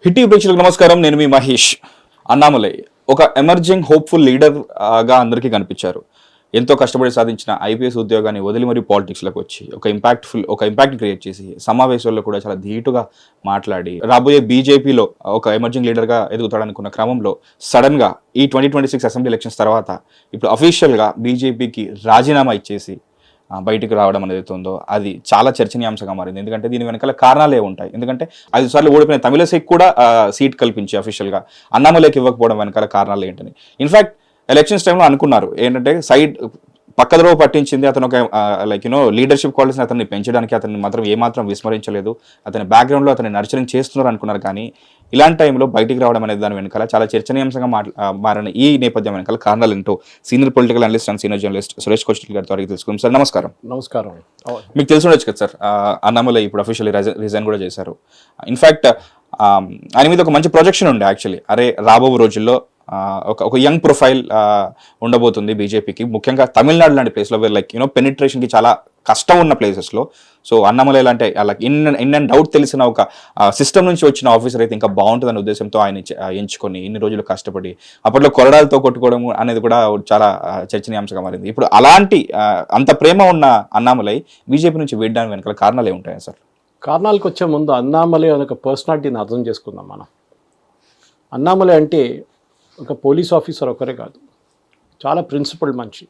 Hit ప్రేక్షకులకు నమస్కారం. నేను మీ మహేష్. అన్నామలై ఒక ఎమర్జింగ్ హోప్ఫుల్ లీడర్ గా అందరికీ కనిపించారు. ఎంతో కష్టపడి సాధించిన ఐపీఎస్ ఉద్యోగాన్ని వదిలి మరియు పాలిటిక్స్లోకి వచ్చి ఒక ఇంపాక్ట్ క్రియేట్ చేసి సమావేశాల్లో కూడా చాలా ధీటుగా మాట్లాడి రాబోయే బీజేపీలో ఒక ఎమర్జింగ్ లీడర్గా ఎదుగుతాడనుకున్న క్రమంలో సడన్గా ఈ 2026 అసెంబ్లీ ఎలక్షన్స్ తర్వాత ఇప్పుడు అఫీషియల్గా బీజేపీకి రాజీనామా ఇచ్చేసి బయటికి రావడం అనేది ఉందో అది చాలా చర్చనీయాంశంగా మారింది. ఎందుకంటే దీని వెనకాల కారణాలే ఉంటాయి. ఎందుకంటే 5 సార్లు ఓడిపోయిన తమిళసైకి కూడా సీట్ కల్పించి అఫీషియల్గా అన్నామలైకి ఇవ్వకపోవడం వెనకాల కారణాలు ఏంటని ఇన్ఫాక్ట్ ఎలక్షన్స్ టైంలో అనుకున్నారు ఏంటంటే పక్కదరవ పట్టించింది అతను ఒక లీడర్షిప్ క్వాలిటీస్ని అతన్ని పెంచడానికి అతన్ని మాత్రం ఏమాత్రం విస్మరించలేదు, అతని బ్యాక్గ్రౌండ్లో అతన్ని నర్చరింగ్ చేస్తున్నారు అనుకున్నారు. కానీ ఇలాంటి టైంలో బయటికి రావడం అనేది దాని వెనకాల చాలా చర్చనీయాంశంగా మారిన ఈ నేపథ్యం వెనకాల కారణాలు ఏంటో senior political analyst and senior journalist Suresh Kochattil గారితో అడిగి తెలుసుకుందాం. సార్ నమస్కారం. నమస్కారం. మీకు తెలిసి ఉండొచ్చు కదా సార్, అన్నామలై ఇప్పుడు అఫీషియల్లీ రిజైన్ కూడా చేశారు. ఇన్ఫాక్ట్ ఆయన మీద ఒక మంచి ప్రొజెక్షన్ ఉండే యాక్చువల్లీ, అరే రాబో రోజుల్లో ఒక యంగ్ ప్రొఫైల్ ఉండబోతుంది బీజేపీకి, ముఖ్యంగా తమిళనాడు లాంటి ప్లేస్లో పెనిట్రేషన్కి చాలా కష్టం ఉన్న ప్లేసెస్లో. సో అన్నామలై లాంటి అలా ఇన్ అండ్ అవుట్ తెలిసిన ఒక సిస్టమ్ నుంచి వచ్చిన ఆఫీసర్ అయితే ఇంకా బాగుంటుందనే ఉద్దేశంతో ఆయన ఎంచుకొని ఇన్ని రోజులు కష్టపడి అప్పట్లో కొరడాలతో కొట్టుకోవడం అనేది కూడా చాలా చర్చనీయాంశంగా మారింది. ఇప్పుడు అలాంటి అంత ప్రేమ ఉన్న అన్నామలై బీజేపీ నుంచి వీడడానికి వెనకాల కారణాలు ఏముంటాయా సార్? కారణాలకు వచ్చే ముందు అన్నామలై అనే ఒక పర్సనాలిటీని అర్థం చేసుకుందాం మనం. అన్నామలై అంటే ఒక పోలీస్ ఆఫీసర్ ఒకరే కాదు, చాలా ప్రిన్సిపల్డ్ మనిషి.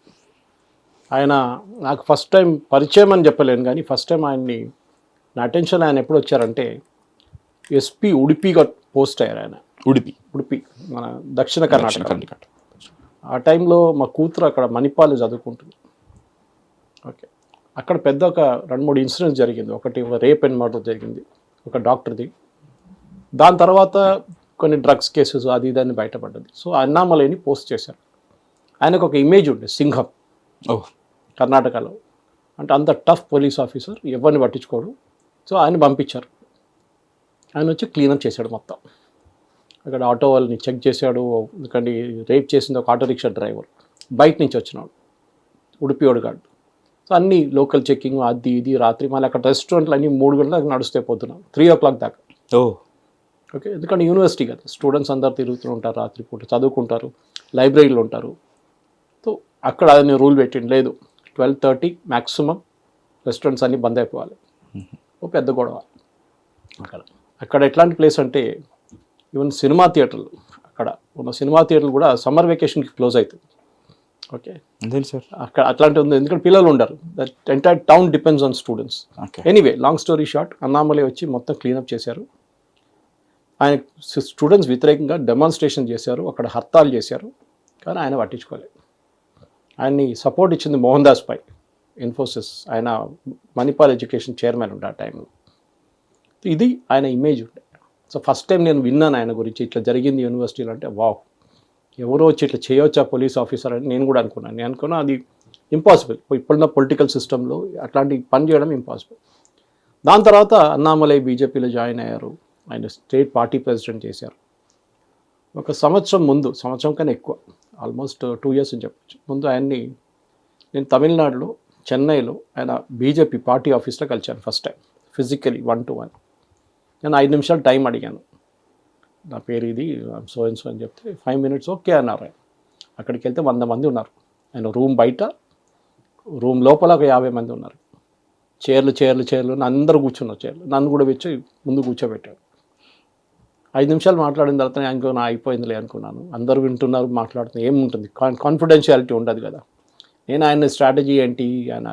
ఆయన నాకు ఫస్ట్ టైం పరిచయం అని చెప్పలేను, కానీ ఫస్ట్ టైం ఆయన్ని నా అటెన్షన్ ఆయన ఎప్పుడు వచ్చారంటే ఎస్పీ ఉడిపిగా పోస్ట్ అయ్యారు ఆయన. ఉడిపి మన దక్షిణ కర్ణాటక. ఆ టైంలో మా కూతురు అక్కడ మణిపాల్ చదువుకుంటుంది. ఓకే, అక్కడ పెద్ద ఒక 2-3 ఇన్సిడెంట్స్ జరిగింది. ఒకటి రేప్ అండ్ మర్డర్ జరిగింది ఒక డాక్టర్ది. దాని తర్వాత కొన్ని డ్రగ్స్ కేసెస్ అది ఇదని బయటపడ్డది. సో అన్నామలైని పోస్ట్ చేశారు. ఆయనకు ఒక ఇమేజ్ ఉండే సింహం కర్ణాటకలో, అంటే అంత టఫ్ పోలీస్ ఆఫీసర్, ఎవరిని పట్టించుకోడు. సో ఆయన పంపించారు. ఆయన వచ్చి క్లీనప్ చేశాడు మొత్తం. అక్కడ ఆటో వాళ్ళని చెక్ చేశాడు. ఎందుకంటే రేప్ చేసింది ఒక ఆటో రిక్షా డ్రైవర్, బయట నుంచి వచ్చినాడు ఉడిపియోడు గాడు. సో అన్ని లోకల్ చెక్కింగ్ అది ఇది. రాత్రి మళ్ళీ అక్కడ రెస్టారెంట్లు అన్నీ 3 గంటలకు నడుస్తే పోతున్నాం 3 o'clock దాకా. ఓకే, ఎందుకంటే యూనివర్సిటీ కదా, స్టూడెంట్స్ అందరు తిరుగుతూ ఉంటారు, రాత్రిపూట చదువుకుంటారు, లైబ్రరీలో ఉంటారు. సో అక్కడ ఆయన రూల్ పెట్టింది, లేదు 12:30 మ్యాక్సిమం రెస్టారెంట్స్ అన్నీ బంద్ అయిపోవాలి. ఓ పెద్ద గొడవ అక్కడ. ఎట్లాంటి ప్లేస్ అంటే ఈవెన్ సినిమా థియేటర్లు, అక్కడ ఉన్న సినిమా థియేటర్లు కూడా సమ్మర్ వెకేషన్కి క్లోజ్ అవుతుంది. ఓకే సార్, అక్కడ అట్లాంటి ఉంది, ఎందుకంటే పిల్లలు ఉండరు. That entire town depends on students. Anyway long story short, Annamalai వచ్చి మొత్తం క్లీనప్ చేశారు. ఆయన స్టూడెంట్స్ వ్యతిరేకంగా డెమాన్స్ట్రేషన్ చేశారు, అక్కడ హర్తాలు చేశారు, కానీ ఆయన పట్టించుకోలేదు. ఆయన్ని సపోర్ట్ ఇచ్చింది మోహన్ దాస్ పై, ఇన్ఫోసిస్, ఆయన మణిపాల్ ఎడ్యుకేషన్ చైర్మన్ ఉండే ఆ టైంలో. ఇది ఆయన ఇమేజ్ ఉండే. సో ఫస్ట్ టైం నేను విన్నాను ఆయన గురించి, ఇట్లా జరిగింది యూనివర్సిటీలో అంటే వావ్, ఎవరో వచ్చి ఇట్లా చేయవచ్చా పోలీస్ ఆఫీసర్ అని నేను కూడా అనుకున్నాను. నేను అనుకున్నా అది ఇంపాసిబుల్, ఇప్పుడున్న పొలిటికల్ సిస్టంలో అట్లాంటి పని చేయడం ఇంపాసిబుల్. దాని తర్వాత అన్నామలై బీజేపీలో జాయిన్ అయ్యారు. ఆయన స్టేట్ పార్టీ ప్రెసిడెంట్ చేశారు. ఒక సంవత్సరం కన్నా ఎక్కువ, ఆల్మోస్ట్ 2 years అని చెప్పచ్చు ముందు ఆయన్ని నేను తమిళనాడులో చెన్నైలో ఆయన బీజేపీ పార్టీ ఆఫీస్లో కలిశాను ఫస్ట్ టైం ఫిజికలీ 1-to-1. నేను 5 నిమిషాలు టైం అడిగాను, నా పేరు ఇది సో అండ్ సో అని చెప్తే 5 minutes ఓకే అన్నారు. ఆయన అక్కడికి వెళ్తే 100 మంది ఉన్నారు. ఆయన రూమ్ బయట, రూమ్ లోపల ఒక 50 మంది ఉన్నారు. చైర్లు అందరూ కూర్చున్నారు చైర్లు. నన్ను కూడా వచ్చి ముందు కూర్చోబెట్టాడు. 5 నిమిషాలు మాట్లాడిన తర్వాత నేను అయిపోయిందిలే అనుకున్నాను. అందరూ వింటున్నారు, మాట్లాడుతున్నారు, ఏముంటుంది, కాన్ఫిడెన్షియాలిటీ ఉండదు కదా. నేను ఆయన స్ట్రాటజీ ఏంటి, ఆయన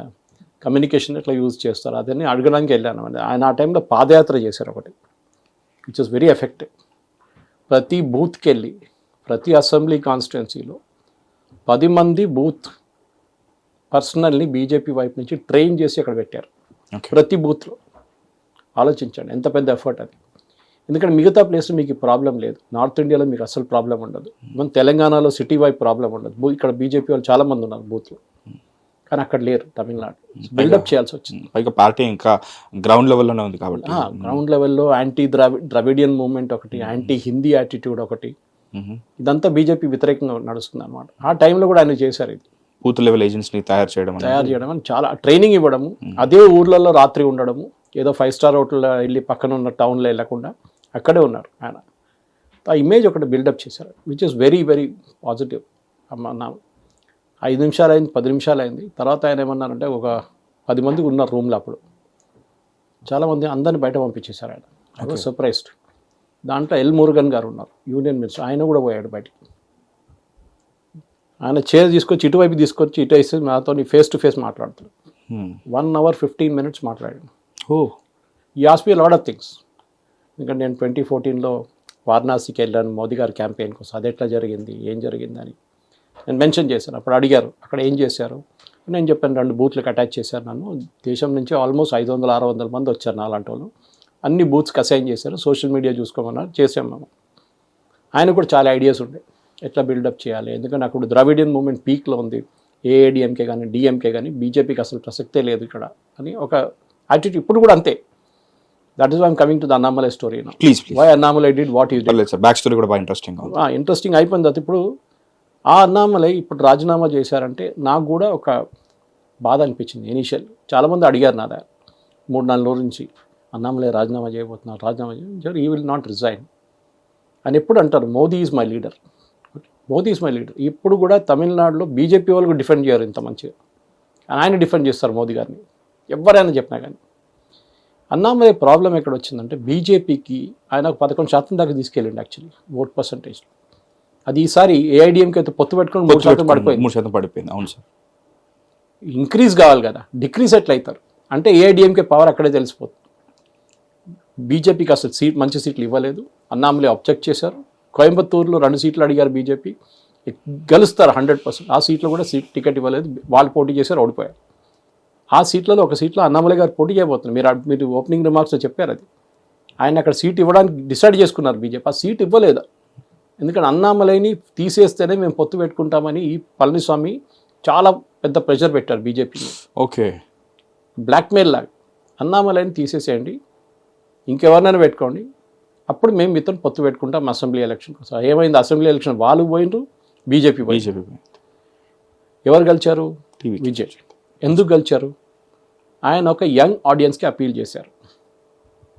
కమ్యూనికేషన్ ఎట్లా యూజ్ చేస్తారు అదని అడగడానికి వెళ్ళాను. ఆయన ఆ టైంలో పాదయాత్ర చేశారు ఒకటి, విచ్ ఇస్ వెరీ ఎఫెక్టివ్. ప్రతి బూత్కి వెళ్ళి ప్రతి అసెంబ్లీ కాన్స్టిట్యున్సీలో 10 మంది బూత్ పర్సనల్ని బీజేపీ వైపు నుంచి ట్రైన్ చేసి అక్కడ పెట్టారు ప్రతి బూత్లో. ఆలోచించండి ఎంత పెద్ద ఎఫర్ట్ అది. ఎందుకంటే మిగతా ప్లేస్లో మీకు ప్రాబ్లం లేదు, నార్త్ ఇండియాలో మీకు అసలు ప్రాబ్లం ఉండదు, మన తెలంగాణలో సిటీ వైపు ప్రాబ్లం ఉండదు. ఇక్కడ బీజేపీ వాళ్ళు చాలామంది ఉన్నారు బూత్లో, కానీ అక్కడ లేరు. తమిళనాడు బిల్డప్ చేయాల్సి వచ్చింది. పైగా పార్టీ ఇంకా గ్రౌండ్ లెవెల్లోనే ఉంది కాబట్టి గ్రౌండ్ లెవెల్లో యాంటీ ద్రవిడియన్ మూవ్మెంట్ ఒకటి, యాంటీ హిందీ యాటిట్యూడ్ ఒకటి, ఇదంతా బీజేపీ వ్యతిరేకంగా నడుస్తుంది అనమాట. ఆ టైంలో కూడా ఆయన చేశారు ఇది. బూత్ లెవెల్ ఏజెంట్స్ని తయారు చేయడం అని చాలా ట్రైనింగ్ ఇవ్వడము, అదే ఊర్లలో రాత్రి ఉండడము, ఏదో 5 star హోటల్లో వెళ్ళి పక్కన ఉన్న టౌన్లో వెళ్ళకుండా అక్కడే ఉన్నారు ఆయన. ఆ ఇమేజ్ ఒకటి బిల్డప్ చేశారు, which is very very positive. నా 5 నిమిషాలు అయింది, 10 నిమిషాలు అయింది, తర్వాత ఆయన ఏమన్నారంటే ఒక 10 మంది ఉన్నారు రూమ్లో అప్పుడు, చాలామంది అందరిని బయట పంపించేశారు ఆయన. I was surprised. దాంట్లో ఎల్ మురుగన్ గారు ఉన్నారు, యూనియన్ మినిస్టర్, ఆయన కూడా పోయాడు బయటికి. ఆయన చైర్ తీసుకొచ్చి ఇటువైపు తీసుకొచ్చి ఇటు వేసి నాతో ఫేస్ టు ఫేస్ మాట్లాడుతాడు. 1 hour 15 minutes మాట్లాడాడు. He ask me lot of things. ఎందుకంటే నేను 2014లో వారణాసికి వెళ్ళాను మోదీ గారి క్యాంపెయిన్ కోసం, అది ఎట్లా జరిగింది, ఏం జరిగిందని నేను మెన్షన్ చేశాను. అప్పుడు అడిగారు అక్కడ ఏం చేశారు, నేను చెప్పాను 2 బూత్లకు అటాచ్ చేశారు నన్ను, దేశం నుంచి ఆల్మోస్ట్ 500-600 మంది వచ్చారు నా అలాంటి వాళ్ళు, అన్ని బూత్స్కి అసైన్ చేశారు, సోషల్ మీడియా చూసుకోమన్నారు, చేసాం మేము. ఆయన కూడా చాలా ఐడియాస్ ఉండే ఎట్లా బిల్డప్ చేయాలి, ఎందుకంటే అప్పుడు ద్రావిడియన్ మూవ్మెంట్ పీక్లో ఉంది, ఏఐడిఎంకే కానీ డిఎంకే కానీ బీజేపీకి అసలు ప్రసక్తే లేదు ఇక్కడ అని ఒక యాటిట్యూడ్ ఇప్పుడు కూడా అంతే. That is why I'm coming to the Annamalai story. Please why Annamalai did what you did. Sir back story కూడా బాగా ఇంట్రెస్టింగ్ అయిపోయింది. అది ఇప్పుడు ఆ అన్నామలై ఇప్పుడు రాజీనామా చేశారంటే నాకు కూడా ఒక బాధ అనిపించింది ఇనీషియల్. చాలామంది అడిగారు నా దగ్గర 3-4 రోజుల నుంచి, అన్నామలై రాజీనామా చేయబోతున్నారు, రాజీనామా చేయబోతున్నారు, ఈ విల్ నాట్ రిజైన్ అని ఎప్పుడు అంటారు. Modi is my leader, Modi is my leader. ఇప్పుడు కూడా తమిళనాడులో బీజేపీ వాళ్ళకు డిఫెండ్ చేయరు ఇంత మంచిగా, ఆయన డిఫెండ్ చేస్తారు మోదీ గారిని ఎవరైనా చెప్పినా కానీ. అన్నామలై ప్రాబ్లం ఎక్కడ వచ్చిందంటే బీజేపీకి ఆయన 11% దాకా తీసుకెళ్ళండి యాక్చువల్లీ ఓట్ పర్సంటేజ్. అది ఈసారి ఏఐడిఎంకి అయితే పొత్తు పెట్టుకుని 3% పడిపోయింది. 3% పడిపోయింది. అవును సార్. ఇంక్రీజ్ కావాలి కదా, డిక్రీజ్ ఎట్లా అవుతారు అంటే ఏఐడిఎంకే పవర్ అక్కడే తెలిసిపోతుంది. బీజేపీకి అసలు మంచి సీట్లు ఇవ్వలేదు, అన్నామలై అబ్జెక్ట్ చేశారు. కోయంబత్తూరులో 2 సీట్లు అడిగారు బీజేపీ, గెలుస్తారు 100%. ఆ సీట్లో కూడా టికెట్ ఇవ్వలేదు, వాళ్ళు పోటీ చేశారు, ఓడిపోయారు. ఆ సీట్లలో ఒక సీట్లో అన్నామలై గారు పోటీ చేయబోతున్నారు. మీరు ఓపెనింగ్ రిమార్క్స్లో చెప్పారు అది. ఆయన అక్కడ సీట్ ఇవ్వడానికి డిసైడ్ చేసుకున్నారు బీజేపీ, ఆ సీట్ ఇవ్వలేదు. ఎందుకంటే అన్నామలైని తీసేస్తేనే మేము పొత్తు పెట్టుకుంటామని ఈ పళనిస్వామి చాలా పెద్ద ప్రెషర్ పెట్టారు బీజేపీని. ఓకే, బ్లాక్మెయిల్ లాగా అన్నామలైని తీసేసేయండి, ఇంకెవరినైనా పెట్టుకోండి, అప్పుడు మేము మీతో పొత్తు పెట్టుకుంటాం అసెంబ్లీ ఎలక్షన్ కోసం. ఏమైంది, అసెంబ్లీ ఎలక్షన్ వాళ్ళు పోయిండ్రు, బీజేపీ ఎవరు గెలిచారు, విజయ్. ఎందుకు గెలిచారు, ఆయన ఒక యంగ్ ఆడియన్స్కి అపీల్ చేశారు,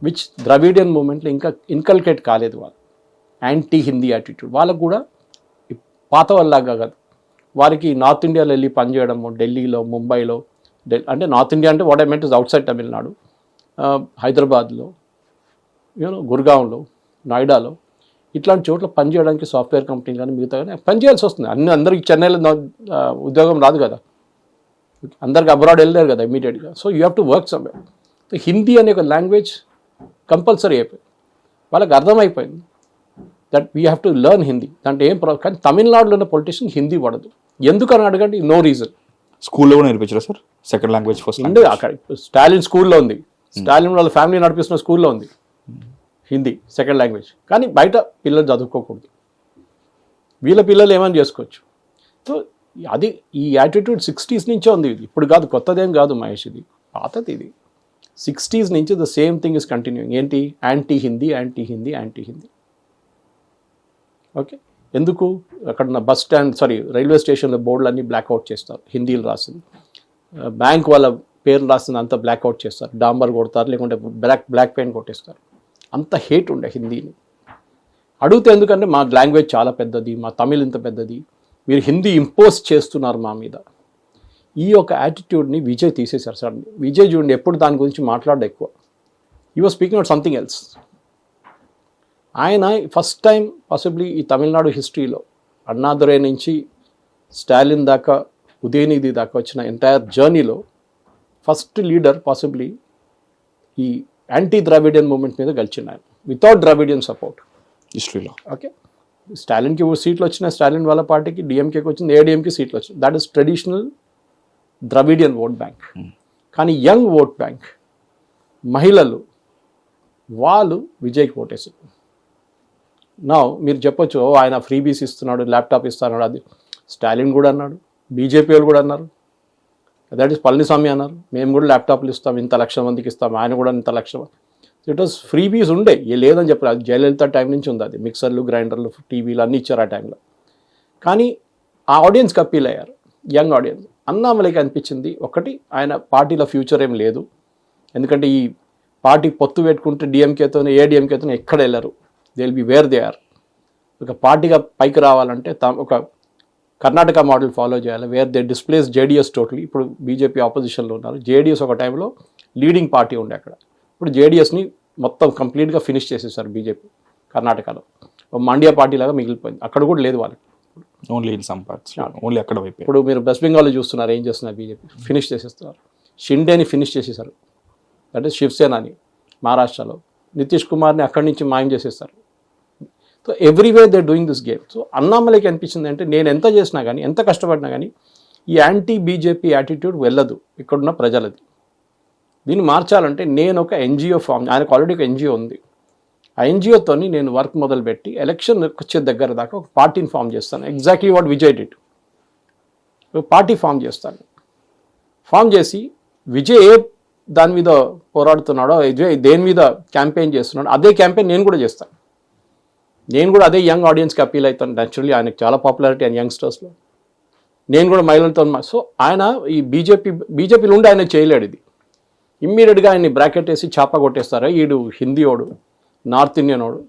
విచ్ ద్రవిడియన్ మూమెంట్లో ఇంకా ఇన్కల్కేట్ కాలేదు. వాళ్ళు యాంటీ హిందీ యాటిట్యూడ్ వాళ్ళకు కూడా పాత వాళ్ళలాగా కాదు. వారికి నార్త్ ఇండియాలో వెళ్ళి పనిచేయడము, ఢిల్లీలో, ముంబైలో, అంటే నార్త్ ఇండియా అంటే what I meant is out side Tamil Nadu, హైదరాబాద్లో, గుర్గాంలో, నోయిడాలో, ఇట్లాంటి చోట్ల పనిచేయడానికి సాఫ్ట్వేర్ కంపెనీ కానీ మిగతా కానీ పనిచేయాల్సి వస్తుంది. అందరికి చెన్నైలో ఉద్యోగం రాదు కదా, అందరికి అబ్రాడ్ వెళ్ళలేరు కదా ఇమీడియట్గా. So you have to work somewhere. Hindi అనే ఒక లాంగ్వేజ్ కంపల్సరీ అయిపోయింది, వాళ్ళకి అర్థమైపోయింది that we have to learn Hindi. దాంట్లో ఏం ప్రాబ్లం. కానీ తమిళనాడులో ఉన్న పొలిటీషియన్ హిందీ పడదు, ఎందుకని అడగండి, నో రీజన్. స్కూల్లో కూడా నేర్పించారా సార్ సెకండ్ లాంగ్వేజ్ ఫస్ట్? అక్కడ స్టాలిన్ స్కూల్లో ఉంది, స్టాలిన్ వాళ్ళ ఫ్యామిలీ నడిపిస్తున్న స్కూల్లో ఉంది హిందీ సెకండ్ లాంగ్వేజ్. కానీ బయట పిల్లలు చదువుకోకూడదు, వీళ్ళ పిల్లలు ఏమైనా చేసుకోవచ్చు. సో అది ఈ యాటిట్యూడ్ 60s నుంచే ఉంది, ఇది ఇప్పుడు కాదు, కొత్తదేం కాదు మహేష్, ఇది పాతది. ఇది 60s నుంచి the same thing is continuing. ఏంటి, anti Hindi, anti Hindi, anti Hindi. Okay, ఎందుకు అక్కడ బస్ స్టాండ్ రైల్వే స్టేషన్లో బోర్డులు అన్నీ బ్లాక్అవుట్ చేస్తారు, హిందీలు రాసింది. బ్యాంక్ వాళ్ళ పేర్లు రాసింది అంతా బ్లాక్అవుట్ చేస్తారు, డాంబర్ కొడతారు, లేకుంటే బ్లాక్ పెయింట్ కొట్టేస్తారు. అంత హేట్ ఉండే హిందీని. అడిగితే ఎందుకంటే మా లాంగ్వేజ్ చాలా పెద్దది, మా తమిళ్ ఇంత పెద్దది, మీరు హిందీ ఇంపోజ్ చేస్తున్నారు మా మీద. ఈ యొక్క యాటిట్యూడ్ని విజయ్ తీసేశారు సార్. విజయ్ చూడండి ఎప్పుడు దాని గురించి మాట్లాడడం ఎక్కువ, he was speaking out something else. ఆయన ఫస్ట్ టైం పాసిబ్లీ ఈ తమిళనాడు హిస్టరీలో అన్నాదురై నుంచి స్టాలిన్ దాకా, ఉదయనిధి దాకా వచ్చిన ఎంటైర్ జర్నీలో ఫస్ట్ లీడర్ పాసిబ్లీ ఈ యాంటీ ద్రావిడియన్ మూవ్మెంట్ మీద గెలిచింది ఆయన, వితౌట్ ద్రావిడియన్ సపోర్ట్ హిస్టరీలో. ఓకే, స్టాలిన్కి సీట్లు వచ్చినాయి, స్టాలిన్ వాళ్ళ పార్టీకి, డిఎంకేకి వచ్చింది, ఏడిఎంకి సీట్లు వచ్చింది. That is traditional Dravidian vote bank. కానీ యంగ్ ఓట్ బ్యాంక్, మహిళలు, వాళ్ళు విజయ్కి ఓటేసారు. నా మీరు చెప్పొచ్చు ఆయన ఫ్రీబీస్ ఇస్తున్నాడు, ల్యాప్టాప్ ఇస్తున్నాడు, అది స్టాలిన్ కూడా అన్నాడు, బీజేపీ వాళ్ళు కూడా అన్నారు, దట్ ఈస్ పళనిస్వామి అన్నారు, మేము కూడా ల్యాప్టాప్లు ఇస్తాం, ఇంత 1,00,000 మందికి ఇస్తాం, ఆయన కూడా ఇంత 1,00,000. ఇట్ వాస్ ఫ్రీబీస్ ఉండే, లేదని చెప్పారు. అది జయలలిత టైం నుంచి ఉంది, అది మిక్సర్లు, గ్రైండర్లు, టీవీలు అన్నీ ఇచ్చారు ఆ టైంలో. కానీ ఆ ఆడియన్స్కి అప్పీల్ అయ్యారు, యంగ్ ఆడియన్స్. అన్నామలైకి అనిపించింది ఒకటి, ఆయన పార్టీలో ఫ్యూచర్ ఏం లేదు, ఎందుకంటే ఈ పార్టీ పొత్తు పెట్టుకుంటే డిఎంకేతోనే ఏడిఎంకేతోనే ఎక్కడ వెళ్ళరు. They will be where they are. ఒక పార్టీగా పైకి రావాలంటే ఒక కర్ణాటక మోడల్ ఫాలో చేయాలి, where they displace JDS totally. ఇప్పుడు బీజేపీ ఆపోజిషన్లో ఉన్నారు. జేడిఎస్ ఒక టైంలో లీడింగ్ పార్టీ ఉండే అక్కడ. ఇప్పుడు జేడిఎస్ని మొత్తం కంప్లీట్గా ఫినిష్ చేసేసారు బీజేపీ కర్ణాటకలో. మండ్యా పార్టీ లాగా మిగిలిపోయింది. అక్కడ కూడా లేదు వాళ్ళకి. Only in some parts, only అక్కడ వైపు. ఇప్పుడు మీరు వెస్ట్ బెంగాల్లో చూస్తున్నారు ఏం చేస్తున్నారు బీజేపీ. ఫినిష్ చేసేస్తున్నారు. షిండేని ఫినిష్ చేసేసారు, దట్ ఈస్ శివసేనాని మహారాష్ట్రలో. నితీష్ కుమార్ని అక్కడి నుంచి మాయం చేసేస్తారు. So every way they doing this game. So అన్నామలైకి అనిపించింది అంటే నేను ఎంత చేసినా కానీ, ఎంత కష్టపడినా కానీ ఈ యాంటీ బీజేపీ యాటిట్యూడ్ వెళ్ళదు ఇక్కడున్న ప్రజలది. దీన్ని మార్చాలంటే నేను ఒక ఎన్జిఓ ఫామ్, ఆయనకు ఆల్రెడీ ఒక ఎన్జిఓ ఉంది, ఆ ఎన్జిఓతోని నేను వర్క్ మొదలుపెట్టి ఎలక్షన్ వచ్చే దగ్గర దాకా ఒక పార్టీని ఫామ్ చేస్తాను. Exactly what Vijay did. ఒక పార్టీ ఫామ్ చేస్తాను. ఫామ్ చేసి విజయ్ ఏ దాని మీద పోరాడుతున్నాడో, విజయ్ దేని మీద క్యాంపెయిన్ చేస్తున్నాడో అదే క్యాంపెయిన్ నేను కూడా చేస్తాను. నేను కూడా అదే యంగ్ ఆడియన్స్కి అపీల్ అవుతాను. న్యాచురల్లీ ఆయనకు చాలా పాపులారిటీ అండ్ యంగ్స్టర్స్లో. నేను కూడా మహిళలతో. సో ఆయన ఈ బీజేపీలో ఉండి ఆయన చేయలేడు ఇది. ఇమ్మీడియట్గా ఆయన్ని బ్రాకెట్ వేసి చాప కొట్టేస్తారు. ఈడు హిందీయోడు, నార్త్ ఇండియన్ వాడు,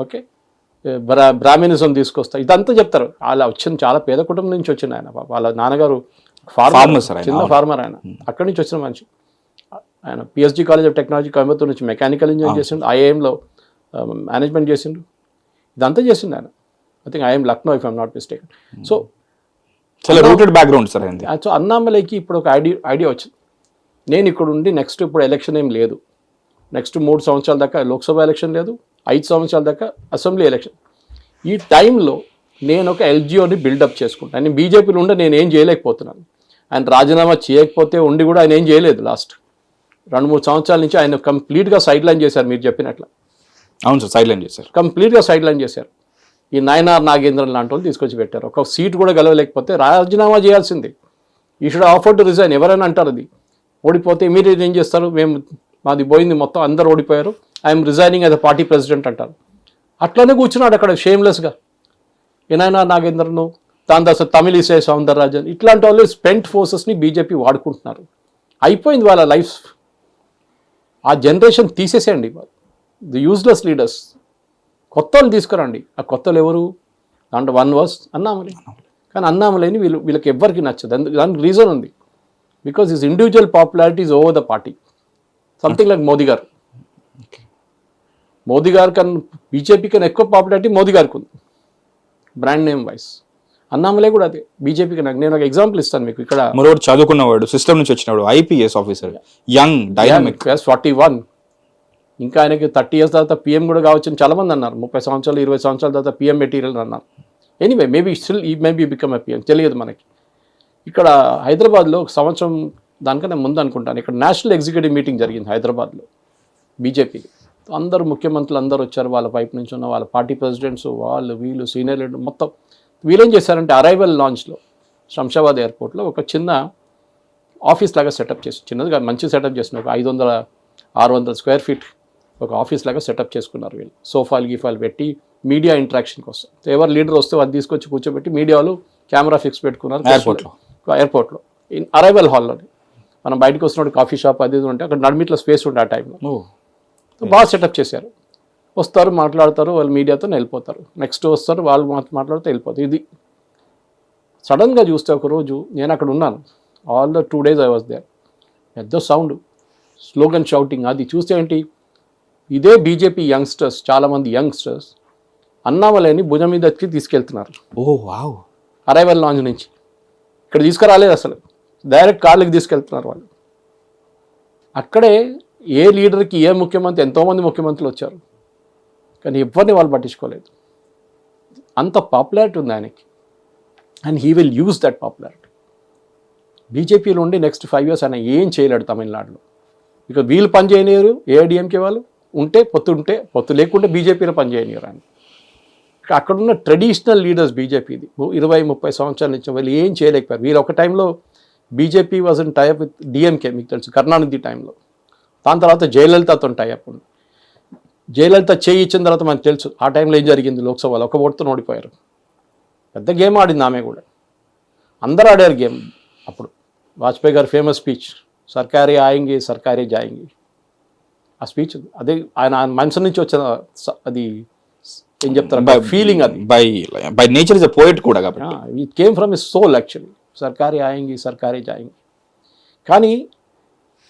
ఓకే, బ్రాహ్మినిజం తీసుకొస్తారు, ఇదంతా చెప్తారు. అలా వచ్చిన చాలా పేద కుటుంబం నుంచి వచ్చిన ఆయన. వాళ్ళ నాన్నగారు ఫార్మర్, చిన్న ఫార్మర్ ఆయన. అక్కడి నుంచి వచ్చిన మనిషి. ఆయన PSG college of technology Coimbatore నుంచి మెకానికల్ ఇంజనీర్ చేసిండు, ఐఐఎంలో మేనేజ్మెంట్ చేసిండు, ఇదంతా చేసిండు ఆయన. I think IIM Lucknow if I'm not mistaken. So చాలా రూటెడ్ బ్యాక్గ్రౌండ్ సార్. సో అన్నామలైకి ఇప్పుడు ఒక ఐడియా వచ్చింది. నేను ఇక్కడ ఉండి నెక్స్ట్ ఇప్పుడు ఎలక్షన్ ఏం లేదు, నెక్స్ట్ 3 సంవత్సరాల దాకా లోక్సభ ఎలక్షన్ లేదు, 5 సంవత్సరాల దాకా అసెంబ్లీ ఎలక్షన్. ఈ టైంలో నేను ఒక ఎల్జిఓని బిల్డప్ చేసుకుంటాను. నేను బీజేపీలో ఉండే నేను ఏం చేయలేకపోతున్నాను. ఆయన రాజీనామా చేయకపోతే ఉండి కూడా ఆయన ఏం చేయలేదు. లాస్ట్ 2-3 సంవత్సరాల నుంచి ఆయన కంప్లీట్గా సైడ్ లైన్ చేశారు. మీరు చెప్పినట్లు. అవును సార్, సైడ్ లైన్ చేశారు, కంప్లీట్గా సైడ్ లైన్ చేశారు. ఈ నయనార్ నాగేంద్రన్ లాంటి వాళ్ళు తీసుకొచ్చి పెట్టారు. ఒక సీట్ కూడా గెలవలేకపోతే రాజీనామా చేయాల్సిందే. ఈ షుడ్ ఆఫర్ టు రిజైన్. ఎవరైనా అంటారు అది. ఓడిపోతే ఇమీడియట్ ఏం చేస్తారు, మాది పోయింది మొత్తం, అందరు ఓడిపోయారు, I'm resigning as a party president అంటారు. అట్లనే కూర్చున్నాడు అక్కడ షేమ్లెస్గా. ఏనాయనా నాగేంద్రను, దాని తర్వాత తమిళిసై సౌందరరాజన్, ఇట్లాంటి వాళ్ళు స్పెంట్ ఫోర్సెస్ని బీజేపీ వాడుకుంటున్నారు. అయిపోయింది వాళ్ళ లైఫ్. ఆ జనరేషన్ తీసేసేయండి, ది యూజ్లెస్ లీడర్స్. కొత్త వాళ్ళు తీసుకురండి. ఆ కొత్త వాళ్ళు ఎవరు? దాంట్లో 1 was అన్నామలై. కానీ అన్నామలైని వీళ్ళకి ఎవ్వరికి నచ్చదు. దానికి రీజన్ ఉంది. Because his individual popularity is over the party. Something like Modi గారు. మోదీ గారి కన్నా బీజేపీ కన్నా ఎక్కువ పాపులారిటీ మోదీ గారికి ఉంది, బ్రాండ్ నేమ్ వైస్. అన్నామలై కూడా అదే బీజేపీకి. నేను ఒక ఎగ్జాంపుల్ ఇస్తాను మీకు. ఇక్కడ మరోడు చదువుకున్నవాడు, సిస్టమ్ నుంచి వచ్చినవాడు, ఐపీఎస్ ఆఫీసర్, యంగ్, డైనమిక్, 41. ఇంకా ఆయనకి 30 years తర్వాత పిఎం కూడా కావచ్చు అని చాలామంది అన్నారు. 30 సంవత్సరాలు 20 సంవత్సరాల తర్వాత పిఎం మెటీరియల్ అన్నారు. ఎనీవే మేబీ స్టిల్ ఈ మేబీ బికమ్ ఎ పిఎం, తెలియదు మనకి. ఇక్కడ హైదరాబాద్లో ఒక సంవత్సరం దానికన్నా ముందు అనుకుంటాను, ఇక్కడ నేషనల్ ఎగ్జిక్యూటివ్ మీటింగ్ జరిగింది హైదరాబాద్లో బీజేపీ. అందరూ ముఖ్యమంత్రులు అందరూ వచ్చారు. వాళ్ళ వైపు నుంచి ఉన్న వాళ్ళ పార్టీ ప్రెసిడెంట్స్, వీళ్ళు సీనియర్ లీడర్ మొత్తం. వీళ్ళేం చేశారంటే అరైవల్ లాంచ్లో శంషాబాద్ ఎయిర్పోర్ట్లో ఒక చిన్న ఆఫీస్ లాగా సెటప్ చేసి, చిన్నదిగా మంచి సెటప్ చేసిన, ఒక 500-600 square feet ఒక ఆఫీస్ లాగా సెటప్ చేసుకున్నారు వీళ్ళు. సోఫాలు గీఫాలు పెట్టి మీడియా ఇంటరాక్షన్కి వస్తారు. ఎవరు లీడర్ వస్తే వాళ్ళు తీసుకొచ్చి కూర్చోబెట్టి మీడియా వాళ్ళు కెమెరా ఫిక్స్ పెట్టుకున్నారు ఎయిర్పోర్ట్లో అరైవల్ హాల్లోని. మనం బయటకు వస్తున్నప్పుడు కాఫీ షాప్ అది ఉంటే అక్కడ నడిమిట్లో స్పేస్ ఉండే ఆ టైంలో. బాగా సెటప్ చేశారు. వస్తారు, మాట్లాడతారు, వాళ్ళు మీడియాతో వెళ్ళిపోతారు. నెక్స్ట్ వస్తారు, వాళ్ళు మాట్లాడుతూ వెళ్ళిపోతారు. ఇది సడన్గా చూస్తే ఒకరోజు నేను అక్కడ ఉన్నాను. All the 2 days I was there. పెద్ద సౌండ్, స్లోగన్ షౌటింగ్. అది చూస్తే ఏంటి, ఇదే బీజేపీ యంగ్స్టర్స్, చాలామంది యంగ్స్టర్స్ అన్నామలైని భుజం మీద ఎత్తి తీసుకెళ్తున్నారు. అరైవల్ లాంజ్ నుంచి ఇక్కడ తీసుకురాలేదు అసలు, డైరెక్ట్ కార్లకి తీసుకెళ్తున్నారు వాళ్ళు. అక్కడే ఏ లీడర్కి ఏ ముఖ్యమంత్రి, ఎంతోమంది ముఖ్యమంత్రులు వచ్చారు, కానీ ఎవరిని వాళ్ళు పట్టించుకోలేదు. అంత పాపులారిటీ ఉంది ఆయనకి. And he will use that popularity. బీజేపీలో ఉండి నెక్స్ట్ 5 years ఆయన ఏం చేయలేడు తమిళనాడులో. ఇక వీళ్ళు పని చేయనియరు, ఏఐడిఎంకే వాళ్ళు ఉంటే పొత్తు లేకుంటే బీజేపీలో పని చేయనియరు ఆయన. అక్కడున్న ట్రెడిషనల్ లీడర్స్ బీజేపీది 20-30 సంవత్సరాల నుంచి వాళ్ళు ఏం చేయలేకపోయారు. వీళ్ళు ఒక టైంలో BJP was in tie up with DMK, మీకు తెలుసు, కరుణానిధి టైంలో. దాని తర్వాత జయలలితతో టైఅప్ ఉంది. జయలలిత చేయి ఇచ్చిన తర్వాత మనకు తెలుసు ఆ టైంలో ఏం జరిగింది. లోక్సభలో ఒక ఓటుతో ఓడిపోయారు. పెద్ద గేమ్ ఆడింది ఆమె కూడా. అందరూ ఆడారు గేమ్. అప్పుడు వాజ్పేయి గారు ఫేమస్ స్పీచ్, సర్కారీ ఆయంగి సర్కారీ జాయింగి. ఆ స్పీచ్ అదే ఆయన మనసు నుంచి వచ్చిన అది ఏం చెప్తారు ఫీలింగ్ అది by nature is a poet కూడా కాబట్టి it came from his soul actually సర్కారీ ఆయంగి సర్కారీ జాయింగి. కానీ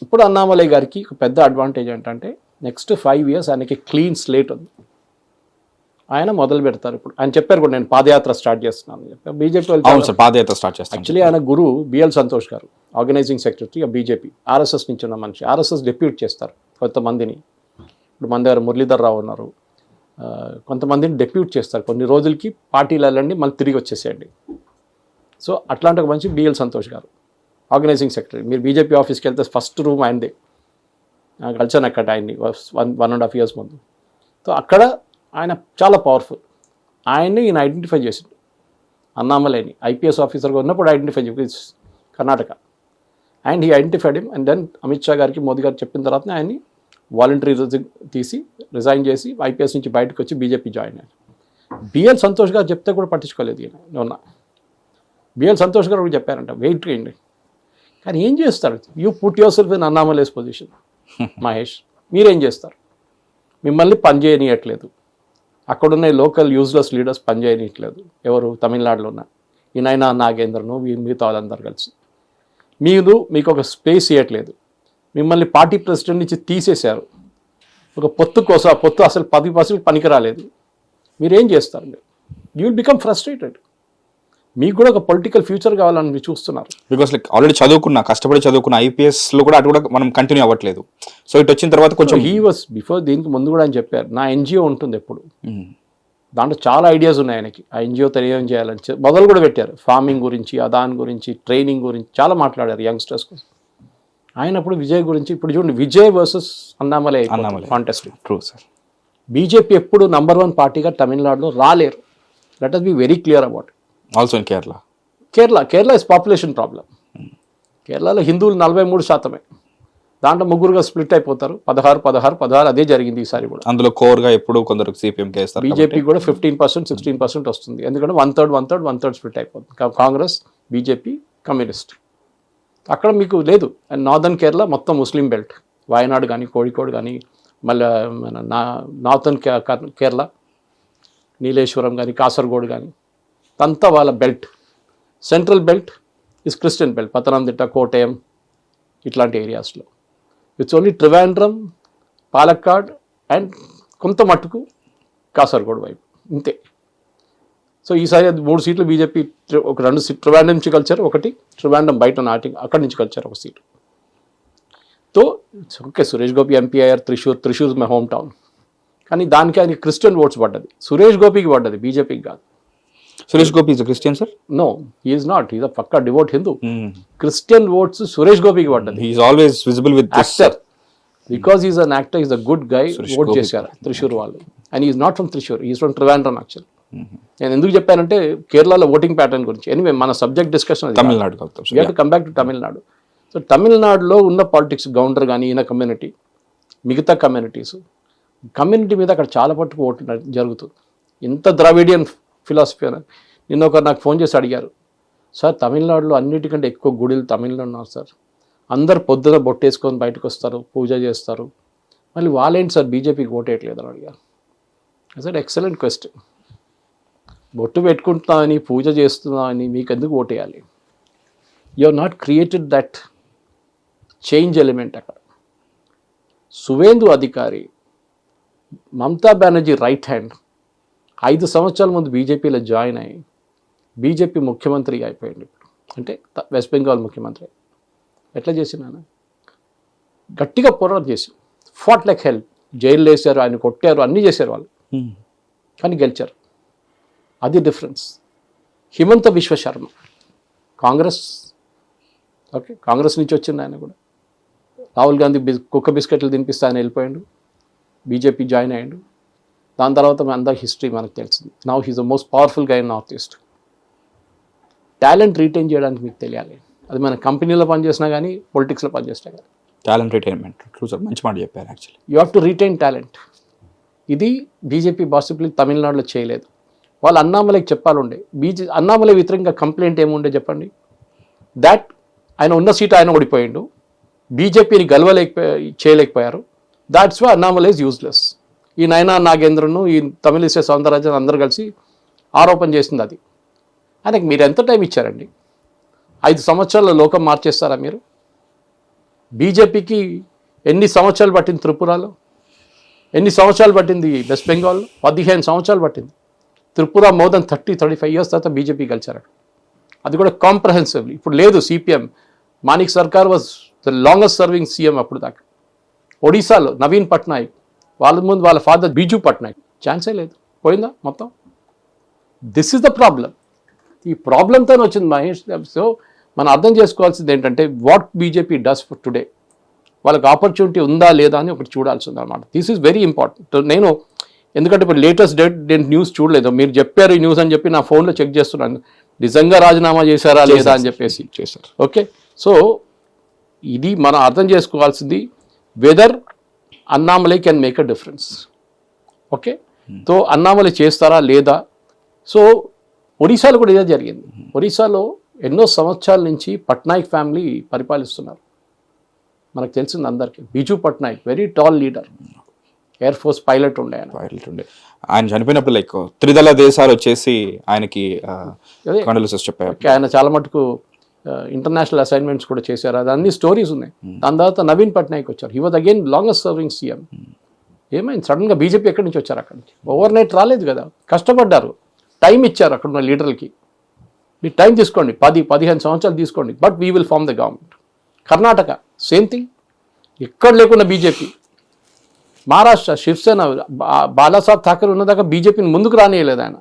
ఇప్పుడు అన్నామలై గారికి ఒక పెద్ద అడ్వాంటేజ్ ఏంటంటే నెక్స్ట్ 5 years ఆయనకి క్లీన్ స్లేట్ ఉంది. ఆయన మొదలు పెడతారు. ఇప్పుడు ఆయన చెప్పారు కూడా నేను పాదయాత్ర స్టార్ట్ చేస్తున్నాను బీజేపీ పాదయాత్ర స్టార్ట్ చేస్తాను. యాక్చువల్లీ ఆయన గురువు బిఎల్ సంతోష్ గారు, organising secretary of BJP, RSS నుంచి ఉన్న మనిషి. ఆర్ఎస్ఎస్ డెప్యూట్ చేస్తారు కొంతమందిని. ఇప్పుడు మన దగ్గర మురళీధర్ రావు ఉన్నారు, కొంతమందిని డెప్యూట్ చేస్తారు కొన్ని రోజులకి, పార్టీలు వెళ్ళండి మళ్ళీ తిరిగి వచ్చేసేయండి. సో అట్లాంటి ఒక మంచి బిఎల్ సంతోష్ గారు ఆర్గనైజింగ్ సెక్రటరీ. మీరు బీజేపీ ఆఫీస్కి వెళ్తే ఫస్ట్ రూమ్ ఆయనదే, కలిసాను అక్కడ ఆయన్ని 1.5 years ముందు. సో అక్కడ ఆయన చాలా పవర్ఫుల్. ఆయన్ని ఈయన ఐడెంటిఫై చేసిండు అన్నామలైని ఐపీఎస్ ఆఫీసర్గా ఉన్నప్పుడు ఐడెంటిఫై చేసి Karnataka. And he identified him. And then Amit Shah గారికి మోదీ గారు చెప్పిన తర్వాత ఆయన్ని వాలంటరీ రిజైన్ చేసి ఐపీఎస్ నుంచి బయటకు వచ్చి బీజేపీ జాయిన్ అయ్యారు. బిఎల్ సంతోష్ గారు చెప్తే కూడా పట్టించుకోలేదు ఈయన. నిన్న బిఎల్ సంతోష్ గారు కూడా చెప్పారంట వెయిట్ చేయండి. కానీ ఏం చేస్తారు? You put yourself in Annamalai's position. Mahesh మీరేం చేస్తారు? మిమ్మల్ని పనిచేయనీయట్లేదు, అక్కడున్న లోకల్ యూజ్లెస్ లీడర్స్ పనిచేయనీయట్లేదు. ఎవరు? తమిళనాడులో ఉన్న ఈయనైనా నాగేంద్రను మిగతా వాళ్ళందరూ కలిసి మీకు ఒక స్పేస్ ఇవ్వట్లేదు. మిమ్మల్ని పార్టీ ప్రెసిడెంట్ నుంచి తీసేశారు. ఒక పొత్తు కోసం ఆ పొత్తు అసలు 10% పనికి రాలేదు. మీరేం చేస్తారు? You will become frustrated. మీకు కూడా ఒక పొలిటికల్ ఫ్యూచర్ కావాలని మీరు చూస్తున్నారు. బికాస్ లైక్ ఆల్రెడీ కష్టపడి చదువుకున్న ఐపీఎస్లో కూడా అటు కూడా మనం కంటిన్యూ అవ్వట్లేదు. సో ఇటు వచ్చిన తర్వాత కొంచెం హీ వాస్ బిఫోర్ దీనికి ముందు కూడా ఆయన చెప్పారు నా ఎన్జిఓ ఉంటుంది ఎప్పుడు, దాంట్లో చాలా ఐడియాస్ ఉన్నాయి ఆయనకి. ఆ ఎన్జిఓ తెలియం చేయాలని మొదలు కూడా పెట్టారు. ఫార్మింగ్ గురించి, దాని గురించి, ట్రైనింగ్ గురించి చాలా మాట్లాడారు యంగ్స్టర్స్ కోసం. ఆయన అప్పుడు విజయ్ గురించి, ఇప్పుడు చూడండి Vijay versus Annamalai contest. True sir. BJP ఎప్పుడు నంబర్ 1 పార్టీగా తమిళనాడులో రాలేరు. Let us be very clear about. Also in Kerala is population problem. కేరళలో హిందువులు 43%. దాంట్లో ముగ్గురుగా స్ప్లిట్ అయిపోతారు. 16 అదే జరిగింది ఈసారి కూడా. అందులో కోర్గా ఎప్పుడు కొందరు సిపిఎం కేస్తారు. బీజేపీ కూడా 15%, 16% వస్తుంది. ఎందుకంటే 1/3 స్ప్లిట్ అయిపోతుంది. Congress, BJP, communist. అక్కడ మీకు లేదు. అండ్ నార్దర్న్ కేరళ మొత్తం ముస్లిం బెల్ట్. వాయనాడు కానీ, కోഴിకోడ్ కానీ, మళ్ళీ మన నార్దర్న్ కేరళ, నీలేశ్వరం కానీ, కాసర్గోడ్ కానీ అంతా వాళ్ళ belt. Central belt is Christian belt. Pathanamthitta, Kottayam ఇట్లాంటి ఏరియాస్లో. It's only Trivandrum, Palakkad and కొంత మట్టుకు కాసర్గోడ్ వైపు ఇంతే. సో ఈసారి 3 సీట్లు బీజేపీ, ఒక 2 సీట్లు ట్రివాండ్రం నుంచి కలిచారు, ఒకటి ట్రివాండ్రం బయట అక్కడి నుంచి కలిచారు ఒక సీటు. తో ఓకే సురేష్ గోపి ఎంపీ అయ్యారు. Thrissur my home town. కానీ దానికి ఆయన క్రిస్టియన్ ఓట్స్ పడ్డది. సురేష్ గోపికి పడ్డది, బీజేపీకి కాదు. Suresh Gopi is Christian sir? No, he is not. He is a పక్కా devout Hindu. Christian votes Suresh గోపికి పడ్డది. He is always visible with actor. Because is an actor, is a good guy. Vote చేశారు త్రిశూర్ వాళ్ళు. And is not from Thrissur, is from Trivandrum actual. నేను ఎందుకు చెప్పానంటే కేరళలో voting pattern గురించి. ఎనీవే మన subject discussion Tamil Nadu. Come back to Tamil Nadu. So తమిళనాడులో ఉన్న పాలిటిక్స్, గౌండర్ కానీ ఈయన కమ్యూనిటీ, మిగతా కమ్యూనిటీ మీద అక్కడ చాలా పట్టుకు ఓటు జరుగుతుంది. ఇంత ద్రావిడియన్ ఫిలాసఫీ అని. నిన్న ఒకరు నాకు ఫోన్ చేసి అడిగారు, సార్ తమిళనాడులో అన్నిటికంటే ఎక్కువ గుడిలు తమిళలో ఉన్నారు సార్. అందరు పొద్దున బొట్టేసుకొని బయటకు వస్తారు, పూజ చేస్తారు. మళ్ళీ వాళ్ళేంటి సార్ బీజేపీకి ఓటేయట్లేదు అని అడిగారు. Sir excellent question. బొట్టు పెట్టుకుంటున్నామని, పూజ చేస్తున్నామని మీకు ఎందుకు ఓటేయాలి? You are not created that change element అక్కడ. సువేందు అధికారి, మమతా బెనర్జీ రైట్ హ్యాండ్, 5 సంవత్సరాల ముందు బీజేపీలో జాయిన్ అయ్యి బీజేపీ ముఖ్యమంత్రి అయిపోయింది. ఇప్పుడు అంటే వెస్ట్ బెంగాల్ ముఖ్యమంత్రి. ఎట్లా చేసినాను? గట్టిగా పోరాటం చేసి ఫాట్ లైక్ హెల్. జైలు వేశారు, ఆయన కొట్టారు, అన్నీ చేశారు వాళ్ళు, కానీ గెలిచారు. అది డిఫరెన్స్. హిమంత విశ్వ శర్మ కాంగ్రెస్ నుంచి వచ్చింది. ఆయన కూడా రాహుల్ గాంధీ కుక్క బిస్కెట్లు తినిపిస్తే ఆయన వెళ్ళిపోయాడు, బీజేపీ జాయిన్ అయ్యాడు. దాని తర్వాత అందరి హిస్టరీ మనకు తెలిసింది. Now he's the most powerful గా in north east. Talent retain చేయడానికి మీకు తెలియాలి. అది మన కంపెనీలో పనిచేసినా కానీ, పొలిటిక్స్లో పనిచేసినా కానీ. టాలెంట్ రిటైన్మెంట్, మంచి మాట చెప్పారు actually. You have to retain talent. ఇది బీజేపీ పాసిబిలిటీ తమిళనాడులో చేయలేదు. వాళ్ళు అన్నామలైకి చెప్పాలండే. అన్నామలై వ్యతిరేకంగా కంప్లైంట్ ఏముండే చెప్పండి? దాట్ ఆయన ఉన్న సీట్ ఆయన ఓడిపోయిండు, బీజేపీని చేయలేకపోయారు, that's why Annamalai is useless. ఈ నయనా నాగేంద్రను ఈ తమిళిసై సౌందరరాజన్ అందరూ కలిసి ఆరోపణ చేసింది అది. ఆయనకి మీరు ఎంత టైం ఇచ్చారండి? 5 సంవత్సరాల లోకం మార్చేస్తారా మీరు? బీజేపీకి ఎన్ని సంవత్సరాలు పట్టింది త్రిపురలో? ఎన్ని సంవత్సరాలు పట్టింది వెస్ట్ బెంగాల్లో? 15 సంవత్సరాలు పట్టింది. త్రిపుర మోర్ దెన్ 30-35 ఇయర్స్ తర్వాత బీజేపీ గెలిచారు. అది కూడా కాంప్రహెన్సివ్లీ. ఇప్పుడు లేదు సిపిఎం. మాణిక్ సర్కార్ was the longest serving CM అప్పుడు దాకా. ఒడిశాలో నవీన్ పట్నాయక్, వాళ్ళ ముందు వాళ్ళ ఫాదర్ బీజు పట్నాయక్, ఛాన్సే లేదు. పోయిందా మొత్తం? This is the problem. ఈ ప్రాబ్లంతో వచ్చింది మహేష్. సో మనం అర్థం చేసుకోవాల్సింది ఏంటంటే what BJP does for today. వాళ్ళకి ఆపర్చునిటీ ఉందా లేదా అని ఒకటి చూడాల్సింది అనమాట. This is very important. నేను ఎందుకంటే ఇప్పుడు లేటెస్ట్ డేట్ నేను న్యూస్ చూడలేదు. మీరు చెప్పారు ఈ న్యూస్ అని చెప్పి నా ఫోన్లో చెక్ చేస్తున్నాను, నిజంగా రాజీనామా చేశారా లేదా అని చెప్పేసి. చేశారు. ఓకే, సో ఇది మనం అర్థం చేసుకోవాల్సింది, whether Annamalai can make a difference. Okay, so Annamalai చేస్తారా లేదా. సో ఒడిశాలో కూడా ఇదే జరిగింది. ఒడిశాలో ఎన్నో సంవత్సరాల నుంచి పట్నాయక్ ఫ్యామిలీ పరిపాలిస్తున్నారు. మనకు తెలిసింది అందరికీ. Biju Patnaik very tall leader, air force pilot ఉండే ఆయన చనిపోయినప్పుడు లైక్ త్రిదళ దేశాలు వచ్చేసి ఆయనకి కండోలెన్సెస్ చెప్పారు. ఆయన చాలా మటుకు ఇంటర్నేషనల్ అసైన్మెంట్స్ కూడా చేశారు. అది అన్ని స్టోరీస్ ఉన్నాయి. దాని తర్వాత నవీన్ పట్నాయక్ వచ్చారు. He was again longest serving CM. ఏమైంది సడన్గా బీజేపీ ఎక్కడి నుంచి వచ్చారు? అక్కడి నుంచి ఓవర్ నైట్ రాలేదు కదా, కష్టపడ్డారు, టైం ఇచ్చారు అక్కడ ఉన్న లీడర్లకి. మీరు టైం తీసుకోండి, 10-15 సంవత్సరాలు తీసుకోండి, but we will form the government. Karnataka same thing, ఎక్కడ లేకుండా బీజేపీ. మహారాష్ట్ర శివసేన బాలాసాహెబ్ ఠాకరే ఉన్నదాకా బీజేపీని ముందుకు రానియలేదు. ఆయన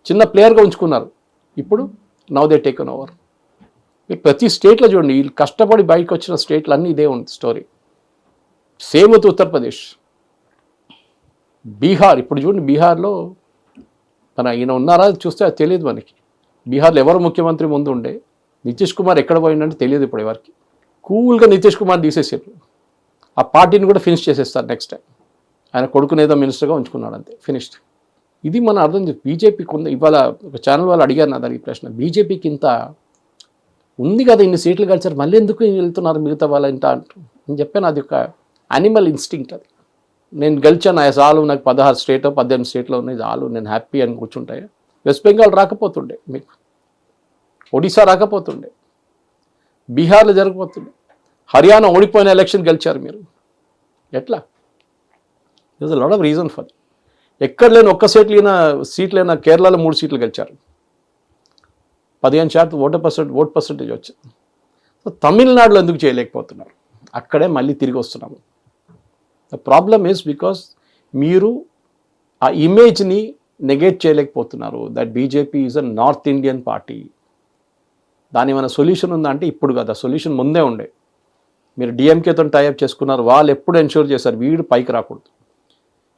చిన్న ప్లేయర్గా ఉంచుకున్నారు. ఇప్పుడు నౌ దే టేకన్ ఓవర్. మీరు ప్రతి స్టేట్లో చూడండి, వీళ్ళు కష్టపడి బయటకు వచ్చిన స్టేట్లు అన్నీ ఇదే ఉంది story. Same with Uttar Pradesh, Bihar. ఇప్పుడు చూడండి బీహార్లో మన ఈయన ఉన్నారా చూస్తే అది తెలియదు మనకి. బీహార్లో ఎవరు ముఖ్యమంత్రి ముందు ఉండే, నితీష్ కుమార్ ఎక్కడ పోయిందంటే తెలియదు ఇప్పుడు ఎవరికి. కూల్గా నితీష్ కుమార్ తీసేసారు. ఆ పార్టీని కూడా ఫినిష్ చేసేస్తారు నెక్స్ట్ టైం. ఆయన కొడుకునేదో మినిస్టర్గా ఉంచుకున్నాడు, అంతే, ఫినిష్డ్. ఇది మన అర్థం. బీజేపీకి ఉంది. ఇవాళ ఒక ఛానల్ వాళ్ళు అడిగారు నా దానికి ప్రశ్న, బీజేపీకి ఇంత ఉంది కదా, ఇన్ని సీట్లు కలిసారు, మళ్ళీ ఎందుకు వెళ్తున్నారు మిగతా వాళ్ళ ఇంత అంటూ. నేను చెప్పాను, అది ఒక యానిమల్ ఇన్స్టింక్ట్. అది నేను గెలిచాను, చాలు, నాకు 16 స్టేట్ 18 స్టేట్లో ఉన్నాయి, చాలు, నేను హ్యాపీ అని కూర్చుంటాయి. వెస్ట్ బెంగాల్ రాకపోతుండే, మీకు ఒడిశా రాకపోతుండే, బీహార్లో జరగకపోతుండే, హర్యానా ఓడిపోయిన ఎలక్షన్ గెలిచారు మీరు. ఎట్లా? This a lot of reason for. ఎక్కడ లేని ఒక్క సీట్లైనా కేరళలో 3 సీట్లు గెలిచారు, 15% ఓట్ పర్సెంటేజ్ వచ్చింది. సో తమిళనాడులో ఎందుకు చేయలేకపోతున్నారు? అక్కడే మళ్ళీ తిరిగి వస్తున్నాము. ద ప్రాబ్లమ్ ఈస్ బికాస్ మీరు ఆ ఇమేజ్ని నెగేట్ చేయలేకపోతున్నారు. That BJP is a north Indian party. దాని ఏమైనా సొల్యూషన్ ఉందా అంటే ఇప్పుడు కదా, సొల్యూషన్ ముందే ఉండే. మీరు డిఎంకేతో టైఅప్ చేసుకున్నారు, వాళ్ళు ఎప్పుడు ఎన్ష్యూర్ చేశారు వీడు పైకి రాకూడదు.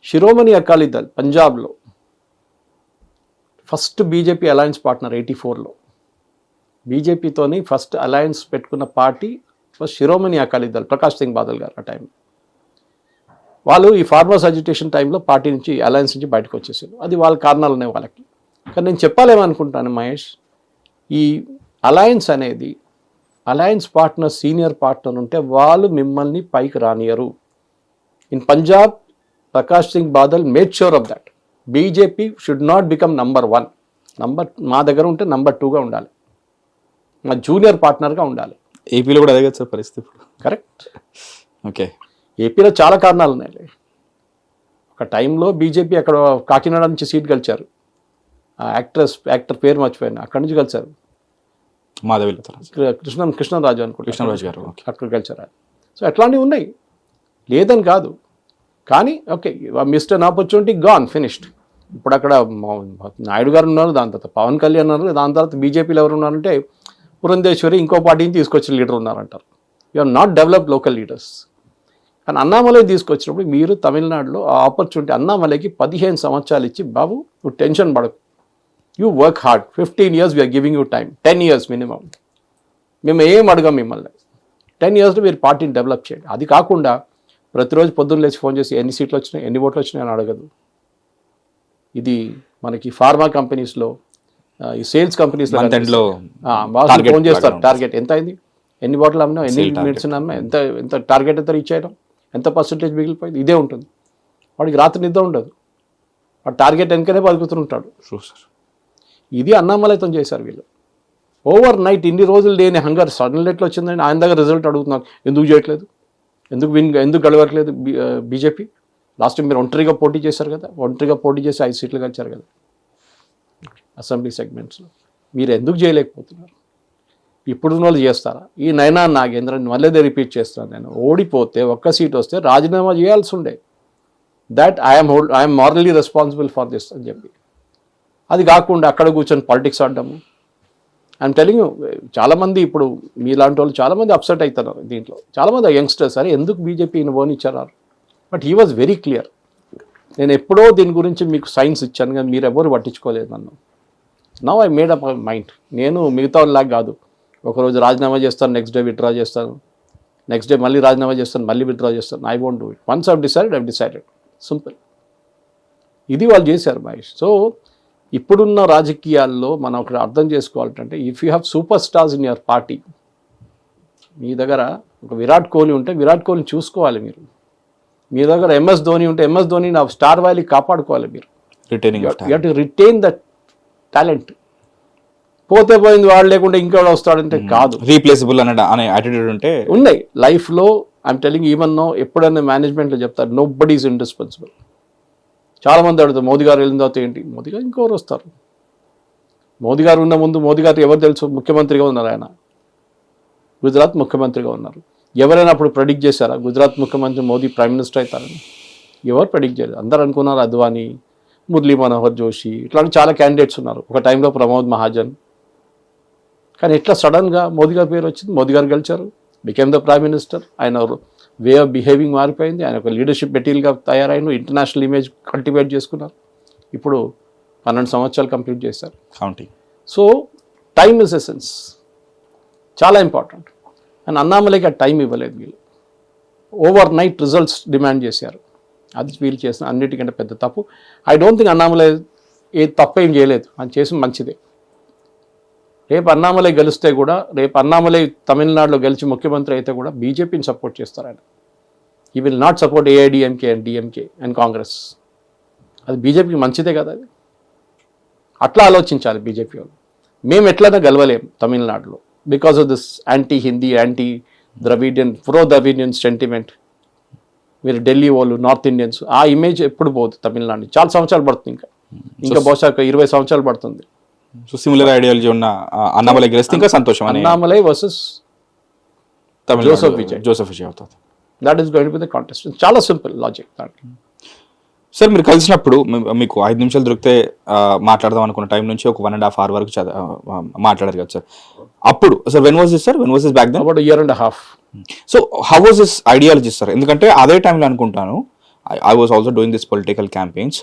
శిరోమణి అకాలీ దళ్ పంజాబ్లో ఫస్ట్ బీజేపీ అలయన్స్ పార్ట్నర్ 84లో బీజేపీతోని ఫస్ట్ అలయన్స్ పెట్టుకున్న పార్టీ శిరోమణి అకాలీ దళ్, ప్రకాష్ సింగ్ బాదల్ గారు ఆ టైం. వాళ్ళు ఈ ఫార్మర్స్ అజిటేషన్ టైంలో పార్టీ నుంచి అలయన్స్ నుంచి బయటకు వచ్చేసారు. అది వాళ్ళ కారణాలు ఉన్నాయి వాళ్ళకి. కానీ నేను చెప్పాలేమనుకుంటాను మహేష్, ఈ అలయన్స్ అనేది అలయన్స్ పార్ట్నర్, సీనియర్ పార్ట్నర్ ఉంటే వాళ్ళు మిమ్మల్ని పైకి రానియరు. In Punjab Prakash Singh Badal made sure of that. BJP should not become number 1. మా దగ్గర ఉంటే నంబర్ 2గా ఉండాలి, మా జూనియర్ పార్ట్నర్గా ఉండాలి. ఏపీలో కూడా అదే కదా సార్ పరిస్థితి. కరెక్ట్. ఓకే, ఏపీలో చాలా కారణాలు ఉన్నాయి. ఒక టైంలో బీజేపీ అక్కడ కాకినాడ నుంచి సీట్ గెలిచారు. ఆ యాక్టర్ పేరు మర్చిపోయాను, అక్కడి నుంచి గెలిచారు. మాధవి కృష్ణరాజు అనుకుంటా, కృష్ణరాజు గారు అక్కడ గెలిచారు. సో అట్లాంటివి ఉన్నాయి, లేదని కాదు. కానీ okay, missed an opportunity, gone, finished. ఇప్పుడు అక్కడ నాయుడు గారు ఉన్నారు, దాని తర్వాత పవన్ కళ్యాణ్ ఉన్నారు, దాని తర్వాత బీజేపీలో ఎవరు ఉన్నారంటే పురంధేశ్వరి, ఇంకో పార్టీని తీసుకొచ్చిన లీడర్ ఉన్నారంటారు. You are not develop local leaders. కానీ అన్నామలై తీసుకొచ్చినప్పుడు మీరు తమిళనాడులో ఆ ఆపర్చునిటీ, అన్నామలైకి 15 సంవత్సరాలు ఇచ్చి, బాబు నువ్వు టెన్షన్ పడకు, you work hard, 15 years we are giving you time, 10 years minimum. మేము ఏం అడగం మిమ్మల్ని. 10 yearsలో మీరు పార్టీని డెవలప్ చేయండి. అది కాకుండా ప్రతిరోజు పొద్దున్న లేచి ఫోన్ చేసి ఎన్ని సీట్లు వచ్చినాయి, ఎన్ని ఓట్లు వచ్చినాయి అని అడగదు. ఇది మనకి ఫార్మా కంపెనీస్లో, ఈ సేల్స్ కంపెనీస్లో ఫోన్ చేస్తారు, టార్గెట్ ఎంత అయింది, ఎన్ని బాటిల్ అమ్మినా, ఎన్ని మెడిసిన్ అమ్మినా, ఎంత టార్గెట్ ఎంత రీచ్ చేయడం, ఎంత పర్సెంటేజ్ మిగిలిపోయింది? ఇదే ఉంటుంది. వాడికి రాత్రి నిద్ర ఉండదు, వాడు టార్గెట్ వెనుకనే బతుకుతుంటాడు. True sir. ఇది అన్నామలైతం చేశారు వీళ్ళు. ఓవర్ నైట్ ఇన్ని రోజులు లేని హంగర్ సడన్ ఎట్లా వచ్చిందండి? ఆయన దగ్గర రిజల్ట్ అడుగుతున్నారు, ఎందుకు చేయట్లేదు, ఎందుకు గెలవట్లేదు బీజేపీ? లాస్ట్ టైం మీరు ఒంటరిగా పోటీ చేశారు కదా, ఒంటరిగా పోటీ చేసి 5 సీట్లు గెలిచారు కదా అసెంబ్లీ సెగ్మెంట్స్లో. మీరు ఎందుకు చేయలేకపోతున్నారు? ఇప్పుడున్న వాళ్ళు చేస్తారా? ఈ నైనా నాగేంద్రని మళ్ళీ రిపీట్ చేస్తాను నేను, ఓడిపోతే ఒక్క సీట్ వస్తే రాజీనామా చేయాల్సి ఉండే, that I'm morally responsible for this అని చెప్పి. అది కాకుండా అక్కడ కూర్చొని పాలిటిక్స్ ఆడడము. ఐఎమ్ టెలింగ్ యూ, చాలామంది ఇప్పుడు మీలాంటి వాళ్ళు చాలామంది అప్సెట్ అవుతున్నారు దీంట్లో. చాలామంది యంగ్స్టర్స్ సరే ఎందుకు బీజేపీని ఓనిచ్చారు, but he was very clear. నేను ఎప్పుడో దీని గురించి మీకు సైన్స్ ఇచ్చాను కానీ మీరు ఎవరు పట్టించుకోలేదు నన్ను. Now I made up mind. నేను మిగతా వాళ్ళలాగా కాదు, ఒకరోజు రాజీనామా చేస్తాను, నెక్స్ట్ డే విత్డ్రా చేస్తాను, నెక్స్ట్ డే మళ్ళీ రాజీనామా చేస్తాను, మళ్ళీ విత్డ్రా చేస్తాను. I won't do it. Once I've decided. Simple. ఇది వాళ్ళు చేశారు మహేష్. సో ఇప్పుడున్న రాజకీయాల్లో మనం ఒకటి అర్థం చేసుకోవాలంటే, if you have superstars in your party, మీ దగ్గర ఒక విరాట్ కోహ్లీ ఉంటే విరాట్ కోహ్లీని చూసుకోవాలి మీరు. మీ దగ్గర MS ధోని ఉంటే MS ధోని నా స్టార్ వాల్యూ కాపాడుకోవాలి మీరు. Retaining you have to retain that talent. పోతే పోయింది వాడు లేకుండా ఇంకోటి వస్తాడంటే కాదు. రీప్లేసబుల్ అనే యాటిట్యూడ్ ఉంటే ఉన్నాయి లైఫ్లో. ఐఎమ్ టెలింగ్ ఈవెన్ నో ఎప్పుడైనా మేనేజ్మెంట్లో చెప్తారు నో బడీ ఈజ్ ఇండిస్పెన్సిబుల్. చాలామంది అడుగుతారు మోదీ గారు వెళ్ళిన తర్వాత ఏంటి, మోదీ గారు ఇంకెవరు వస్తారు? మోదీ గారు ఉన్న ముందు మోదీ గారు ఎవరు తెలుసు? ముఖ్యమంత్రిగా ఉన్నారు ఆయన, గుజరాత్ ముఖ్యమంత్రిగా ఉన్నారు. ఎవరైనా అప్పుడు ప్రెడిక్ట్ చేశారా గుజరాత్ ముఖ్యమంత్రి మోదీ ప్రైమ్ మినిస్టర్ అవుతారని? ఎవరు ప్రెడిక్ట్ చేయలేదు. అందరూ అనుకున్నారు అద్వానీ, మురళీ మనోహర్ జోషి, ఇట్లాంటి చాలా క్యాండిడేట్స్ ఉన్నారు. ఒక టైంలో ప్రమోద్ మహాజన్. కానీ ఎట్లా సడన్గా మోదీ గారి పేరు వచ్చింది, మోదీ గారు గెలిచారు, బికేమ్ ద ప్రైమ్ మినిస్టర్. ఆయన వే ఆఫ్ బిహేవింగ్ మారిపోయింది, ఆయన ఒక లీడర్షిప్ మెటీరియల్గా తయారైన, ఇంటర్నేషనల్ ఇమేజ్ కల్టివేట్ చేసుకున్నారు. ఇప్పుడు 12 సంవత్సరాలు కంప్లీట్ చేశారు. Counting. So time is essence, చాలా ఇంపార్టెంట్. అండ్ అన్నామలైకి ఆ టైం ఇవ్వలేదు వీళ్ళు. ఓవర్ నైట్ రిజల్ట్స్ డిమాండ్ చేశారు. అది వీళ్ళు చేసిన అన్నిటికంటే పెద్ద తప్పు. ఐ డోంట్ థింక్ అన్నామలై ఏ తప్పేం చేయలేదు, అని చేసి మంచిదే. రేపు అన్నామలై గెలిస్తే కూడా, రేపు అన్నామలై తమిళనాడులో గెలిచి ముఖ్యమంత్రి అయితే కూడా బీజేపీని సపోర్ట్ చేస్తారు ఆయన. ఈ will not support AIADMK and DMK and Congress. అది బీజేపీకి మంచిదే కదా. అది అట్లా ఆలోచించాలి బీజేపీ వాళ్ళు. మేము ఎట్లయినా గెలవలేము తమిళనాడులో because of this anti Hindi, anti Dravidian, pro Dravidian sentiment. మీరు ఢిల్లీ వాళ్ళు, నార్త్ ఇండియన్స్, ఆ ఇమేజ్ ఎప్పుడు పోదు తమిళనాడు. చాలా సంవత్సరాలు పడుతుంది, ఇంకా బహుశా 20 సంవత్సరాలు పడుతుంది. సో సిమిలర్ ఐడియాలజీ ఉన్న అన్నామలై గెలిస్తే ఇంకా సంతోషం. అన్నామలై వర్సెస్ జోసెఫ్ విజయ్ అవుతుంది. That is going to be the contest. చాలా సింపుల్ లాజిక్ దాంట్లో. సార్ మీరు కలిసినప్పుడు మీకు 5 నిమిషాలు దొరికితే మాట్లాడదాం అనుకున్న టైం నుంచి ఒక 1.5 hour వరకు మాట్లాడారు కదా సార్. అప్పుడు sir when was this back then? About a year and a half. So how was this ideology sir? ఎందుకంటే అదే టైంలో అనుకుంటాను I was also doing this political campaigns.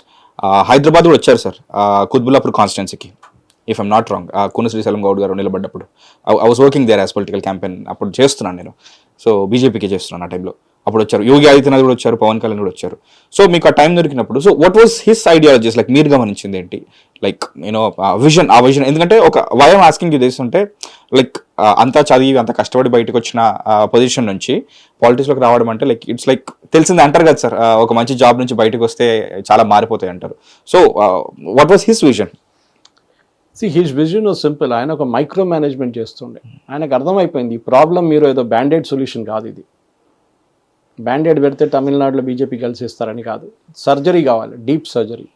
Hyderabad కూడా వచ్చారు సార్, కుత్బుల్లాపూర్ కాన్స్టిట్యున్సీకి, if I'm not wrong. Kuna Srisailam Goud గారు నిలబడ్డప్పుడు I was working there as political campaign. అప్పుడు చేస్తున్నాను నేను, సో బీజేపీకి చేస్తున్నాను ఆ టైంలో. అప్పుడు వచ్చారు యోగి ఆదిత్యనాథ్ కూడా వచ్చారు, పవన్ కళ్యాణ్ కూడా వచ్చారు. సో మీకు ఆ టైం దొరికినప్పుడు so what was his ideologies? Like మీరు గమనించింది ఏంటి? లైక్ యూనో ఆ విజన్. ఎందుకంటే ఒక why I'm asking you this అంటే, లైక్ అంతా చదివి అంత కష్టపడి బయటకు వచ్చిన పొజిషన్ నుంచి పాలిటిక్స్లోకి రావడం అంటే లైక్ ఇట్స్ లైక్ తెలిసింది అంటారు కదా సార్, ఒక మంచి జాబ్ నుంచి బయటకు వస్తే చాలా మారిపోతాయి అంటారు. So what was his vision? His vision was simple. ఆయన ఒక మైక్రో మేనేజ్మెంట్ చేస్తుండే. ఆయనకు అర్థమైపోయింది ఈ ప్రాబ్లం మీరు ఏదో బ్యాండెడ్ సొల్యూషన్ కాదు, ఇది బ్యాండెడ్ పెడితే తమిళనాడులో బీజేపీ కలిసిస్తారని కాదు. సర్జరీ కావాలి, డీప్ సర్జరీ,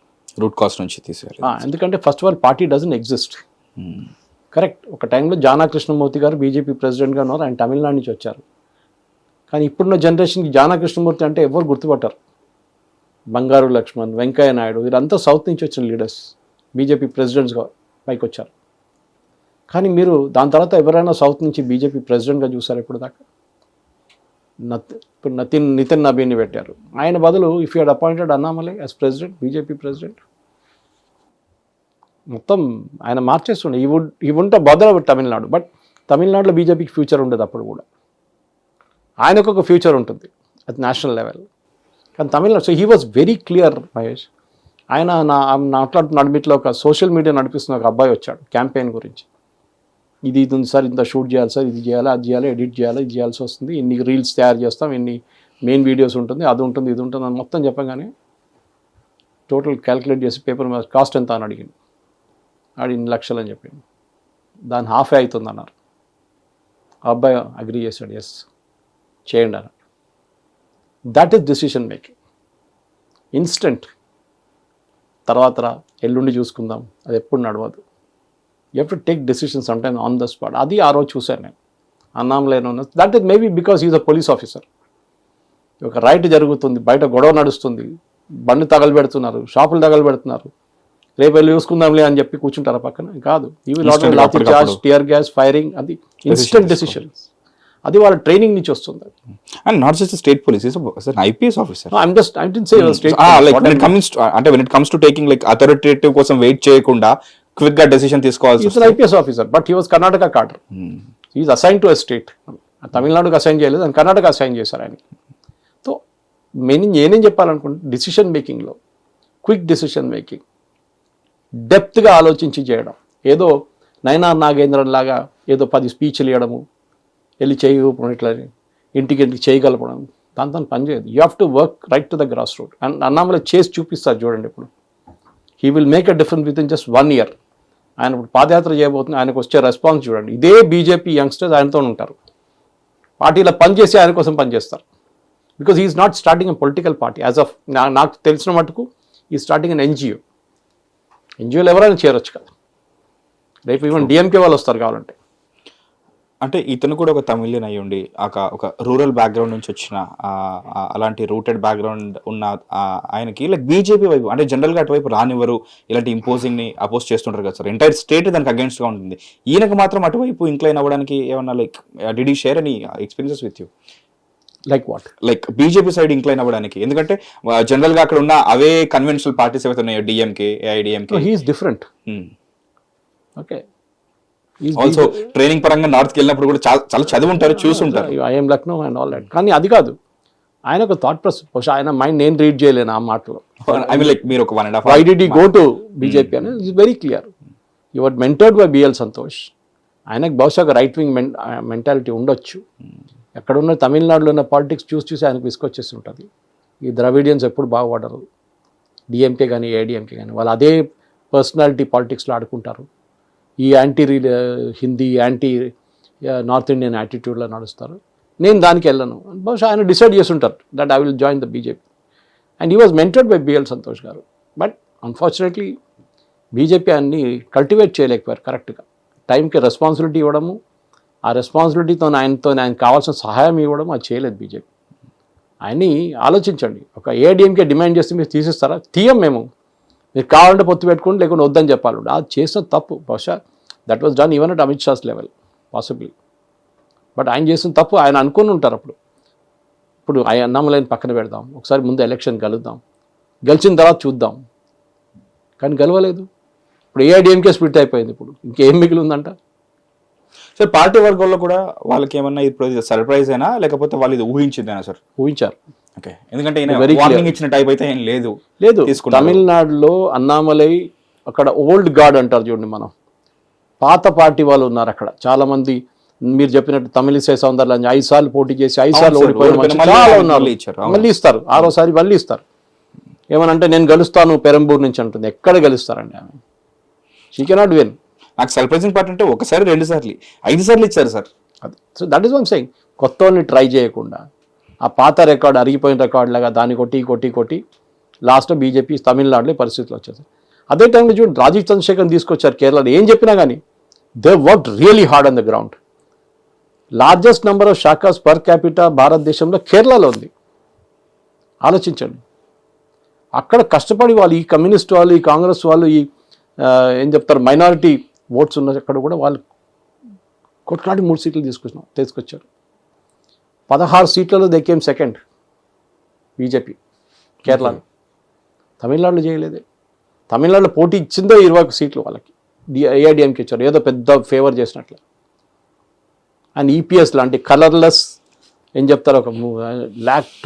రూట్ కాజ్ నుంచి తీసేయాలి. ఎందుకంటే first of all party doesn't exist. Correct. ఒక టైంలో జానా కృష్ణమూర్తి గారు బీజేపీ ప్రెసిడెంట్గా ఉన్నారు, ఆయన తమిళనాడు నుంచి వచ్చారు. కానీ ఇప్పుడున్న జనరేషన్కి జానా కృష్ణమూర్తి అంటే ఎవరు గుర్తుపట్టారు. బంగారు లక్ష్మణ్, వెంకయ్య నాయుడు, వీరంతా సౌత్ నుంచి వచ్చిన లీడర్స్ బీజేపీ ప్రెసిడెంట్స్గా పైకి వచ్చారు. కానీ మీరు దాని తర్వాత ఎవరైనా సౌత్ నుంచి బీజేపీ ప్రెసిడెంట్గా చూసారు ఇప్పుడు దాకా? ఇప్పుడు నితిన్ నబీని పెట్టారు. ఆయన బదులు if you head appointed Annamalai as president, BJP president, మొత్తం ఆయన మార్చేస్తుండే. ఈ వుంట బదల తమిళనాడు. బట్ తమిళనాడులో బీజేపీకి ఫ్యూచర్ ఉండదు అప్పుడు కూడా. ఆయనకు ఒక ఫ్యూచర్ ఉంటుంది అట్ నేషనల్ లెవెల్. కానీ Tamil Nadu, so he was very clear Mahesh. ఆయన నడిమిట్లో ఒక సోషల్ మీడియా నడిపిస్తున్న ఒక అబ్బాయి వచ్చాడు క్యాంపెయిన్ గురించి. ఇది ఉంది సార్, ఇంత షూట్ చేయాలి సార్, ఇది చేయాలి, అది చేయాలి, ఎడిట్ చేయాలి, ఇది చేయాల్సి వస్తుంది, ఇన్ని రీల్స్ తయారు చేస్తాం, ఇన్ని మెయిన్ వీడియోస్ ఉంటుంది, అది ఉంటుంది, ఇది ఉంటుంది అని మొత్తం చెప్పగానే టోటల్ క్యాలిక్యులేట్ చేసి పేపర్ మీద కాస్ట్ ఎంత అని అడిగింది. ఇన్ని లక్షలు అని చెప్పింది. దాని హాఫే అవుతుంది అన్నారు. ఆ అబ్బాయి అగ్రీ చేశాడు, ఎస్ చేయండి అన్నాడు. That is decision making. Instant, తర్వాత ఎల్లుండి చూసుకుందాం, అది ఎప్పుడు నడవదు. You have to take decision some time on the spot. అది ఆ రోజు చూశాను నేను అన్నామలైన ఉన్న. That is maybe because is a police officer. ఒక రైట్ జరుగుతుంది, బయట గొడవ నడుస్తుంది, బండి తగలబెడుతున్నారు, షాపులు తగలబెడుతున్నారు, రేపు వెళ్ళి చూసుకుందాంలే అని చెప్పి కూర్చుంటారా పక్కన? కాదు. He will order lathi charge, tear gas, firing. అది ఇన్స్టెంట్ డెసిషన్. అది వాళ్ళ ట్రైనింగ్ నుంచి వస్తుంది. And not just state police, IPS officer. I didn't say state. Like when it comes to taking like authoritative కోసం వెయిట్ చేయకుండా క్విక్ గా decision తీసుకోవాల్సి. Is IPS officer, but he was Karnataka cadre. Is assign to a state. తమిళనాడుకి assign చేయలేదు, అని Karnataka assign చేశారు ఆయన. So నేనేం చెప్పాలనుకుంటే, డిసిషన్ మేకింగ్లో క్విక్ డిసిషన్ మేకింగ్, డెప్త్గా ఆలోచించి చేయడం. ఏదో నయనార్ నాగేంద్రన్ లాగా ఏదో 10 స్పీచ్లు ఇవ్వడము, వెళ్ళి చేయకపోవడం, ఇట్లా ఇంటికి చేయగలపడం, దాంతో పని చేయదు. You have to work right to the grass root. And Annamalai చేసి చూపిస్తారు చూడండి. ఇప్పుడు he will make a difference with in just 1 year. ఆయన ఇప్పుడు పాదయాత్ర చేయబోతుంది, ఆయనకు వచ్చే రెస్పాన్స్ చూడండి. ఇదే బీజేపీ యంగ్స్టర్స్ ఆయనతో ఉంటారు, పార్టీలో పనిచేసి ఆయన కోసం పనిచేస్తారు. Because is not starting a political party as of నాకు తెలిసిన మటుకు. ఈ స్టార్టింగ్ ఎన్ ఎన్జిఓ. ఎన్జిఓలు ఎవరైనా చేరొచ్చు కదా, రేపు ఈవెన్ డిఎంకే వాళ్ళు వస్తారు కావాలంటే. అంటే ఇతను కూడా ఒక తమిళియన్ అయ్యి ఉండి ఒక రూరల్ బ్యాక్గ్రౌండ్ నుంచి వచ్చిన అలాంటి రూటెడ్ బ్యాక్గ్రౌండ్ ఉన్న ఆయనకి లైక్ బీజేపీ వైపు అంటే జనరల్గా అటువైపు రానివ్వరు, ఇలాంటి ఇంపోజింగ్ ని అపోజ్ చేస్తుంటారు కదా సార్. ఎంటైర్ స్టేట్ దానికి అగేన్స్ట్ గా ఉంటుంది. ఈయనకు మాత్రం అటువైపు ఇంక్లైన్ అవ్వడానికి ఏమన్నా like did you share any experiences with you? Like what? Like BJP side incline అవ్వడానికి. ఎందుకంటే జనరల్ గా అక్కడ ఉన్న అవే కన్వెన్షనల్ పార్టీస్ ఏవైతే ఉన్నాయో, DMK, AIADMK. He is different. Okay. Also training పరంగా నార్త్కి వెళ్ళినప్పుడు కూడా చాలా చదివి ఉంటారు, చూసుంటారు. I'm Lucknow and all that. కానీ అది కాదు ఆయన ఒక థాట్ ప్రాసెస్. బహుశా ఆయన మైండ్ నేను రీడ్ చేయలేను ఆ మాటలో. ఐ మీన్ లైక్ మీరు ఒక 1.5 why did he go to BJP అనేది is very clear. You were mentored by BL Santosh. ఆయనకు బహుశా ఒక రైట్ వింగ్ మెంటాలిటీ ఉండొచ్చు. ఎక్కడున్న తమిళనాడులో ఉన్న పాలిటిక్స్ చూసి ఆయనకు విసుకొచ్చేసి ఉంటుంది. ఈ ద్రవిడియన్స్ ఎప్పుడు బాగుపడరు, డిఎంకే కానీ ఏఐడిఎంకే కానీ, వాళ్ళు అదే పర్సనాలిటీ పాలిటిక్స్లో ఆడుకుంటారు. ఈ anti Hindi, anti north Indian యాటిట్యూడ్లో నడుస్తారు. నేను దానికి వెళ్ళను. బహుశా ఆయన డిసైడ్ చేసి ఉంటారు that I will join the BJP. And he was mentored by BL Santosh garu. But unfortunately BJP అన్ని కల్టివేట్ చేయలేకపోయారు కరెక్ట్గా. టైంకి రెస్పాన్సిబిలిటీ ఇవ్వడము, ఆ రెస్పాన్సిబిలిటీతో ఆయనకు కావాల్సిన సహాయం ఇవ్వడం అది చేయలేదు బీజేపీ. ఆయన్ని ఆలోచించండి. ఒక ఏఐడిఎంకే డిమాండ్ చేస్తే మీరు తీసిస్తారా? తీయం మేము, మీరు కావాలంటే పొత్తు పెట్టుకోండి, లేకుండా వద్దని చెప్పాలి. అది చేసిన తప్పు. బహుశా that was done even at Amit Shah's level possibly. But ఆయన చేసిన తప్పు ఆయన అనుకుని ఉంటారు. ఇప్పుడు ఆయన అన్నామలైన పక్కన పెడదాం, ఒకసారి ముందు ఎలక్షన్ గెలుద్దాం, గెలిచిన తర్వాత చూద్దాం. కానీ గెలవలేదు. ఇప్పుడు ఏఐడిఎంకే స్ప్లిట్ అయిపోయింది. ఇప్పుడు ఇంకేం మిగిలి ఉందంట? సార్ పార్టీ వర్గంలో కూడా వాళ్ళకి ఏమన్నా ఇప్పుడు సర్ప్రైజ్ అయినా, లేకపోతే వాళ్ళు ఇది ఊహించిందేనా సార్? ఊహించారు. ఓకే. ఎందుకంటే వార్నింగ్ ఇచ్చిన టైప్ అయితే ఏం లేదు. తమిళనాడులో అన్నామలై అక్కడ ఓల్డ్ గాడ్ అంటారు చూడండి, మనం పాత పార్టీ వాళ్ళు ఉన్నారు అక్కడ చాలా మంది. మీరు చెప్పినట్టు తమిళిసై సౌందర్యం 5 సార్లు పోటీ చేసి 5 సార్లు ఓడిపోయిన చాలా ఉన్నారు. మళ్ళీ ఇస్తారు, 6వ మళ్ళీ ఇస్తారు. ఏమనంటే నేను గెలుస్తాను పెరంబూర్ నుంచి అంటుంది. ఎక్కడ గెలుస్తారండి ఆమె? She cannot win. నాకు సర్ప్రైజింగ్ పార్ట్ అంటే 1 సారి 2 సార్లు 5 సార్లు ఇచ్చారు సార్. అది so that is what I'm saying. కొత్త వాళ్ళని ట్రై చేయకుండా ఆ పాత రికార్డు, అరిగిపోయిన రికార్డు లాగా దాన్ని కొట్టి లాస్ట్లో బీజేపీ తమిళనాడులో పరిస్థితులు వచ్చేది. అదే టైంలో చూడండి, రాజీవ్ చంద్రశేఖర్ తీసుకొచ్చారు కేరళలో. ఏం చెప్పినా కానీ they worked really hard on the ground. Largest number of shakhas per capita భారతదేశంలో కేరళలో ఉంది. ఆలోచించండి. అక్కడ కష్టపడి వాళ్ళు, ఈ కమ్యూనిస్ట్ వాళ్ళు, ఈ కాంగ్రెస్ వాళ్ళు, ఈ ఏం చెప్తారు మైనారిటీ ఓట్స్ ఉన్న అక్కడ కూడా వాళ్ళు కొట్లాడి 3 సీట్లు తీసుకొచ్చారు. 16 సీట్లలో దే కేమ్ సెకండ్ బీజేపీ కేరళలో. తమిళనాడులో చేయలేదే. తమిళనాడులో పోటీ ఇచ్చిందో 21 సీట్లు వాళ్ళకి. ఏఐడిఎంకి ఇచ్చారు, ఏదో పెద్ద ఫేవర్ చేసినట్లు. అండ్ ఈపీఎస్ లాంటి కలర్లెస్ ఏం చెప్తారు, ఒక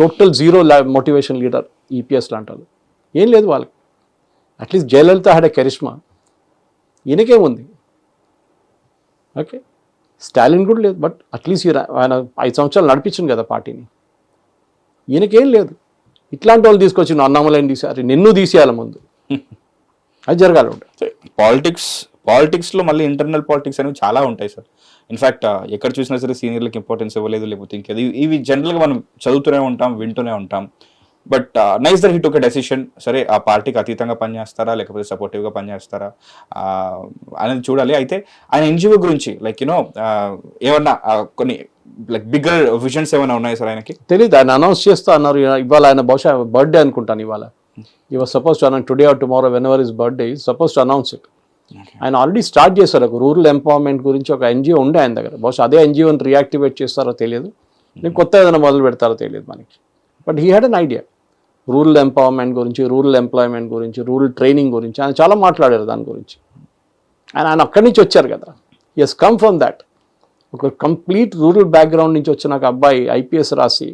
total zero motivation leader EPS లాంటి వాళ్ళు. ఏం లేదు వాళ్ళకి. At least Jayalalithaa had a charisma. ఈయనకేముంది? ఓకే, స్టాలిన్ కూడా లేదు. బట్ అట్లీస్ట్ ఆయన 5 సంవత్సరాలు నడిపించింది కదా పార్టీని. ఈయనకేం లేదు. ఇట్లాంటి వాళ్ళు తీసుకొచ్చి అన్నామలైన తీసారు, నిన్ను తీసేయాలి ముందు, అది జరగాలి. పాలిటిక్స్లో మళ్ళీ ఇంటర్నల్ పాలిటిక్స్ అనేవి చాలా ఉంటాయి సార్. ఇన్ఫ్యాక్ట్ ఎక్కడ చూసినా సరే సీనియర్లకు ఇంపార్టెన్స్ ఇవ్వలేదు, లేకపోతే ఇంకేది, ఇవి జనరల్గా మనం చదువుతూనే ఉంటాం, వింటూనే ఉంటాం. But nice that he took a decision. సరే ఆ పార్టీకి అతీతంగా పనిచేస్తారా లేకపోతే సపోర్టివ్గా పనిచేస్తారా అనేది చూడాలి. అయితే ఆయన ఎన్జిఓ గురించి లైక్ యూనో ఏమన్నా కొన్ని లైక్ బిగ్గర్ విజన్స్ ఏమైనా ఉన్నాయి సార్ ఆయనకి? తెలియదు, ఆయన అనౌన్స్ చేస్తా అన్నారు. ఇవాళ ఆయన బహుశా బర్త్డే అనుకుంటాను, ఇవాళ ఈ was suppose to announce today or tomorrow whenever his birthday is suppose to announce it. ఆయన ఆల్రెడీ స్టార్ట్ చేశారు ఒక రూరల్ ఎంపవర్మెంట్ గురించి, ఒక ఎన్జిఓ ఉండే ఆయన దగ్గర. బహుశా అదే ఎన్జిఓని రియాక్టివేట్ చేస్తారో తెలియదు, నేను కొత్త ఏదైనా మొదలు పెడతారో తెలియదు మనకి. But he had an idea rural empowerment గురించి, రూరల్ ఎంప్లాయ్మెంట్ గురించి, రూరల్ ట్రైనింగ్ గురించి ఆయన చాలా మాట్లాడారు దాని గురించి. ఆయన అక్కడి నుంచి వచ్చారు కదా, he he's come from that. ఒక కంప్లీట్ రూరల్ బ్యాక్గ్రౌండ్ నుంచి వచ్చిన ఒక అబ్బాయి ఐపీఎస్ రాసి,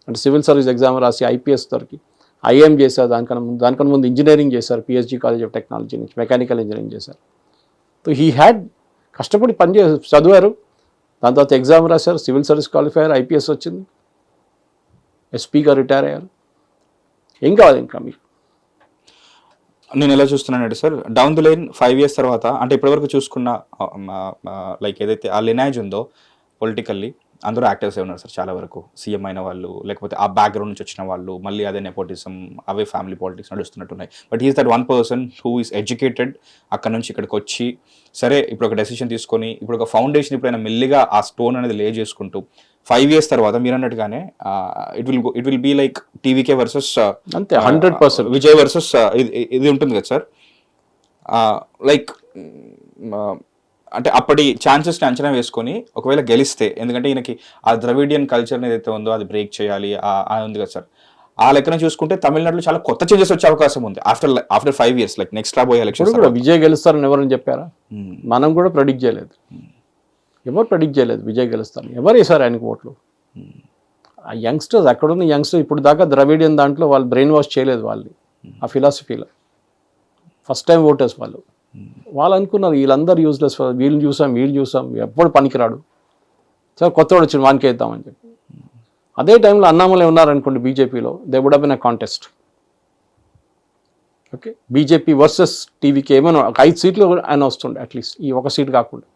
అంటే సివిల్ సర్వీస్ ఎగ్జామ్ రాసి ఐపీఎస్ దొరికి ఐఏఎం చేశారు. దానికన్నా ముందు ఇంజనీరింగ్ చేశారు, పిహెచ్డి కాలేజ్ ఆఫ్ టెక్నాలజీ నుంచి మెకానికల్ ఇంజనీరింగ్ చేశారు. సో హీ హ్యాడ్ కష్టపడి చదివారు, దాని తర్వాత ఎగ్జామ్ రాశారు, సివిల్ సర్వీస్ క్వాలిఫైయర్, ఐపీఎస్ వచ్చింది, ఎస్పీగా రిటైర్ అయ్యారు. ఏం కావాలి ఇంకా మీకు? నేను ఎలా చూస్తున్నానంటే sir, down the line 5 years తర్వాత, అంటే ఇప్పటివరకు చూసుకున్న లైక్ ఏదైతే ఆ లినాజ్ ఉందో పొలిటికల్లీ, అందరూ యాక్టర్సే ఉన్నారు సార్ చాలా వరకు. సీఎం అయిన వాళ్ళు, లేకపోతే ఆ బ్యాక్గ్రౌండ్ నుంచి వచ్చిన వాళ్ళు, మళ్ళీ అదే నెపోటిజం, అవే ఫ్యామిలీ పాలిటిక్స్ నడుస్తున్నట్టున్నాయి. But he's that one person who is educated, అక్కడ నుంచి ఇక్కడికి వచ్చి సరే ఇప్పుడు ఒక డెసిషన్ తీసుకొని, ఇప్పుడు ఒక ఫౌండేషన్ ఇప్పుడైనా మెల్లిగా ఆ స్టోన్ అనేది లే చేసుకుంటూ 5 years తర్వాత మీరు అన్నట్టుగానే it will be like TVK versus అంతే 100% విజయ్ వర్సెస్ ఇది ఉంటుంది కదా సార్. లైక్ అంటే అప్పటి ఛాన్సెస్ని అంచనా వేసుకొని ఒకవేళ గెలిస్తే, ఎందుకంటే ఈయనకి ఆ ద్రవిడియన్ కల్చర్ ఏదైతే ఉందో అది బ్రేక్ చేయాలి ఉంది కదా సార్. ఆ లెక్కన చూసుకుంటే తమిళనాడులో చాలా కొత్త చేంజెస్ వచ్చే అవకాశం ఉంది ఆఫ్టర్ 5 years, లైక్ నెక్స్ట్ రాబోయే ఎలక్షన్స్ కూడా విజయ్ గెలుస్తారని ఎవరైనా చెప్పారా? మనం కూడా ప్రెడిక్ట్ చేయలేదు, ఎవరు ప్రెడిక్ట్ చేయలేదు విజయ్ గెలుస్తారని. ఎవరు వేశారు ఆయనకు ఓట్లు? ఆ యంగ్స్టర్స్, అక్కడున్న యంగ్స్టర్స్ ఇప్పుడు దాకా ద్రవిడియన్ దాంట్లో వాళ్ళు బ్రెయిన్ వాష్ చేయలేదు వాళ్ళని, ఆ ఫిలాసఫీలో ఫస్ట్ టైం ఓటర్స్ వాళ్ళు అనుకున్నారు వీళ్ళందరూ యూజ్లెస్, వీళ్ళు చూసాం ఎప్పుడు పనికిరాడు, సరే కొత్తవాడు వచ్చిన వానికి వేద్దామని చెప్పి. అదే టైంలో అన్నామలై ఉన్నారనుకోండి బీజేపీలో, they would have been a contest. Okay, BJP versus టీవీకి ఏమైనా ఒక 5 seats ఆయన వస్తుండే, అట్లీస్ట్ ఈ ఒక సీట్ కాకుండా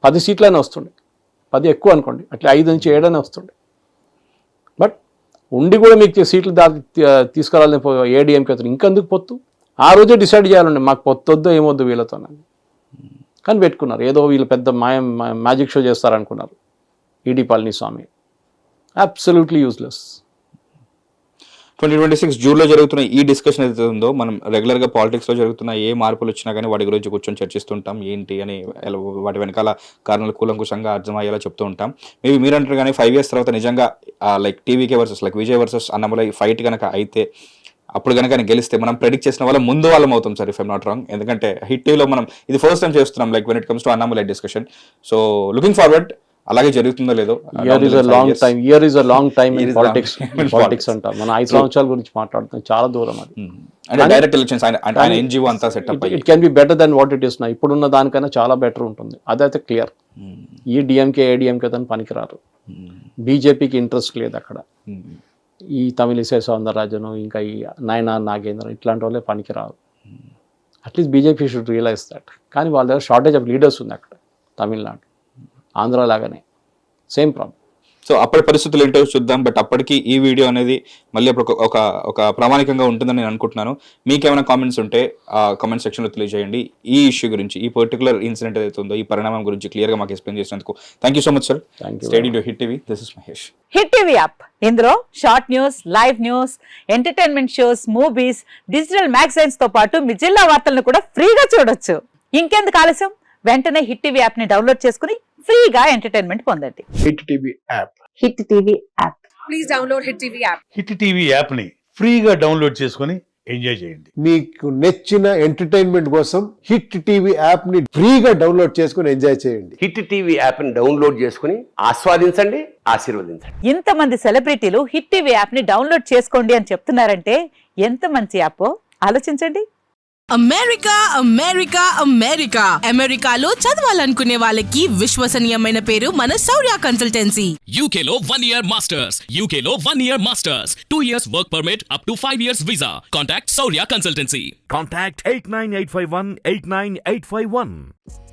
10 seats అయినా వస్తుండే, 10 ఎక్కువ అనుకోండి, అట్లా 5 నుంచి 7 అయినా వస్తుండే. బట్ ఉండి కూడా మీకు సీట్లు తీసుకురాలని ఏడీఎంకి అవుతుంది, ఇంకెందుకు పొత్తు? ఆ రోజే డిసైడ్ చేయాలండి మాకు పొత్తొద్దు ఏమొద్దు వీళ్ళతో, కానీ పెట్టుకున్నారు. ఏదో వీళ్ళు పెద్ద మ్యాజిక్ షో చేస్తారనుకున్నారు. ED Palaniswami absolutely useless. 2026 జూన్లో జరుగుతున్న ఈ డిస్కషన్ ఏదైతే ఉందో, మనం రెగ్యులర్గా పాలిటిక్స్లో జరుగుతున్న ఏ మార్పులు వచ్చినా కానీ వాటి గురించి కూర్చొని చర్చిస్తుంటాం, ఏంటి అని వాటి వెనకాల కారణాలు కూలంకుషంగా అర్థమయ్యేలా చెప్తూ ఉంటాం. మేబీ మీరు అంటారు కానీ 5 years తర్వాత నిజంగా like TVK versus like Vijay versus Annamalai fight కనుక అయితే, అప్పుడు కనుక గెలిస్తే మనం ప్రెడిక్ట్ చేసిన వాళ్ళ ముందు వాళ్ళం అవుతాం sir, if I'm not wrong. ఎందుకంటే హిట్ టీవీలో మనం ఇది ఫస్ట్ టైం చేస్తున్నాం like when it comes to Annamalai discussion. So looking forward, అలాగే జరుగుతుందో లేదో. Year is a long time in politics అంటాం మన. 5 సంవత్సరాల గురించి మాట్లాడుతున్నాం, చాలా దూరం అది. అంటే డైరెక్ట్ ఎలక్షన్స్ ఆయన ఎన్జిఓ అంతా setup it can be better than what it is now. ఇప్పుడున్న దానికైనా చాలా బెటర్ ఉంటుంది, అదైతే క్లియర్. ఈ డిఎంకే ఏడిఎంకే తను పనికిరారు, బీజేపీకి ఇంట్రెస్ట్ లేదు అక్కడ. ఈ తమిళిసై సౌందరరాజను, ఇంకా ఈ నయనార్ నాగేంద్ర ఇట్లాంటి వాళ్ళే పనికిరారు. At least BJP should realise that. కానీ వాళ్ళ దగ్గర షార్టేజ్ ఆఫ్ లీడర్స్ ఉంది అక్కడ, తమిళనాడు ఆంధ్ర లాగానే సేమ్ ప్రాబ్లం. సో అప్పటి పరిస్థితులు ఏంటో చూద్దాం. బట్ అప్పటికి ఈ వీడియో అనేది మళ్ళీ అప్పుడు ఒక ప్రామాణికంగా ఉంటుందని నేను అనుకుంటున్నాను. మీకేమైనా కామెంట్స్ ఉంటే కామెంట్ సెక్షన్లో తెలియజేయండి. ఈ ఇష్యూ గురించి, ఈ పర్టికులర్ ఇన్సిడెంట్ ఏదైతే ఉందో, ఈ పరిణామం గురించి క్లియర్గా మాకు ఎక్స్ప్లెయిన్ చేసినందుకు thank you so much sir. Stay tuned to Hit TV. This is Mahesh. Hit TV app, ఇందులో short news, live news, entertainment shows, movies, digital magazines తో పాటు మీ జిల్లా వార్తలను కూడా ఫ్రీగా చూడొచ్చు. ఇంకెందుకు ఆలస్యం, వెంటనే హిట్ టీవీ యాప్ ని డౌన్లోడ్ చేసుకుని ఫ్రీగా ఎంటర్టైన్మెంట్ పొందండి. Hit TV app. Hit TV app. Please download hit TV app. Hit TV app ని ఫ్రీగా డౌన్లోడ్ చేసుకొని ఎంజాయ్ చేయండి. మీకు నచ్చిన ఎంటర్టైన్మెంట్ కోసం హిట్ టీవీ యాప్ ని ఫ్రీగా డౌన్లోడ్ చేసుకొని ఎంజాయ్ చేయండి. హిట్ టీవీ యాప్ ని డౌన్లోడ్ చేసుకుని ఆస్వాదించండి, ఆశీర్వదించండి. ఇంతమంది సెలబ్రిటీలు హిట్ టీవీ యాప్ ని డౌన్లోడ్ చేసుకోండి అని చెప్తున్నారంటే ఎంత మంచి యాప్ ఆలోచించండి. అమెరికా అమెరికా అమెరికా అమెరికాలో చదవాలనుకునే వాళ్ళకి విశ్వసనీయమైన పేరు మన శౌర్య consultancy. UK Law 1 Year Masters. UK Law 1 Year Masters. 2 years work permit up to 5 years visa. Contact Saurya Consultancy. Contact 89851 89851.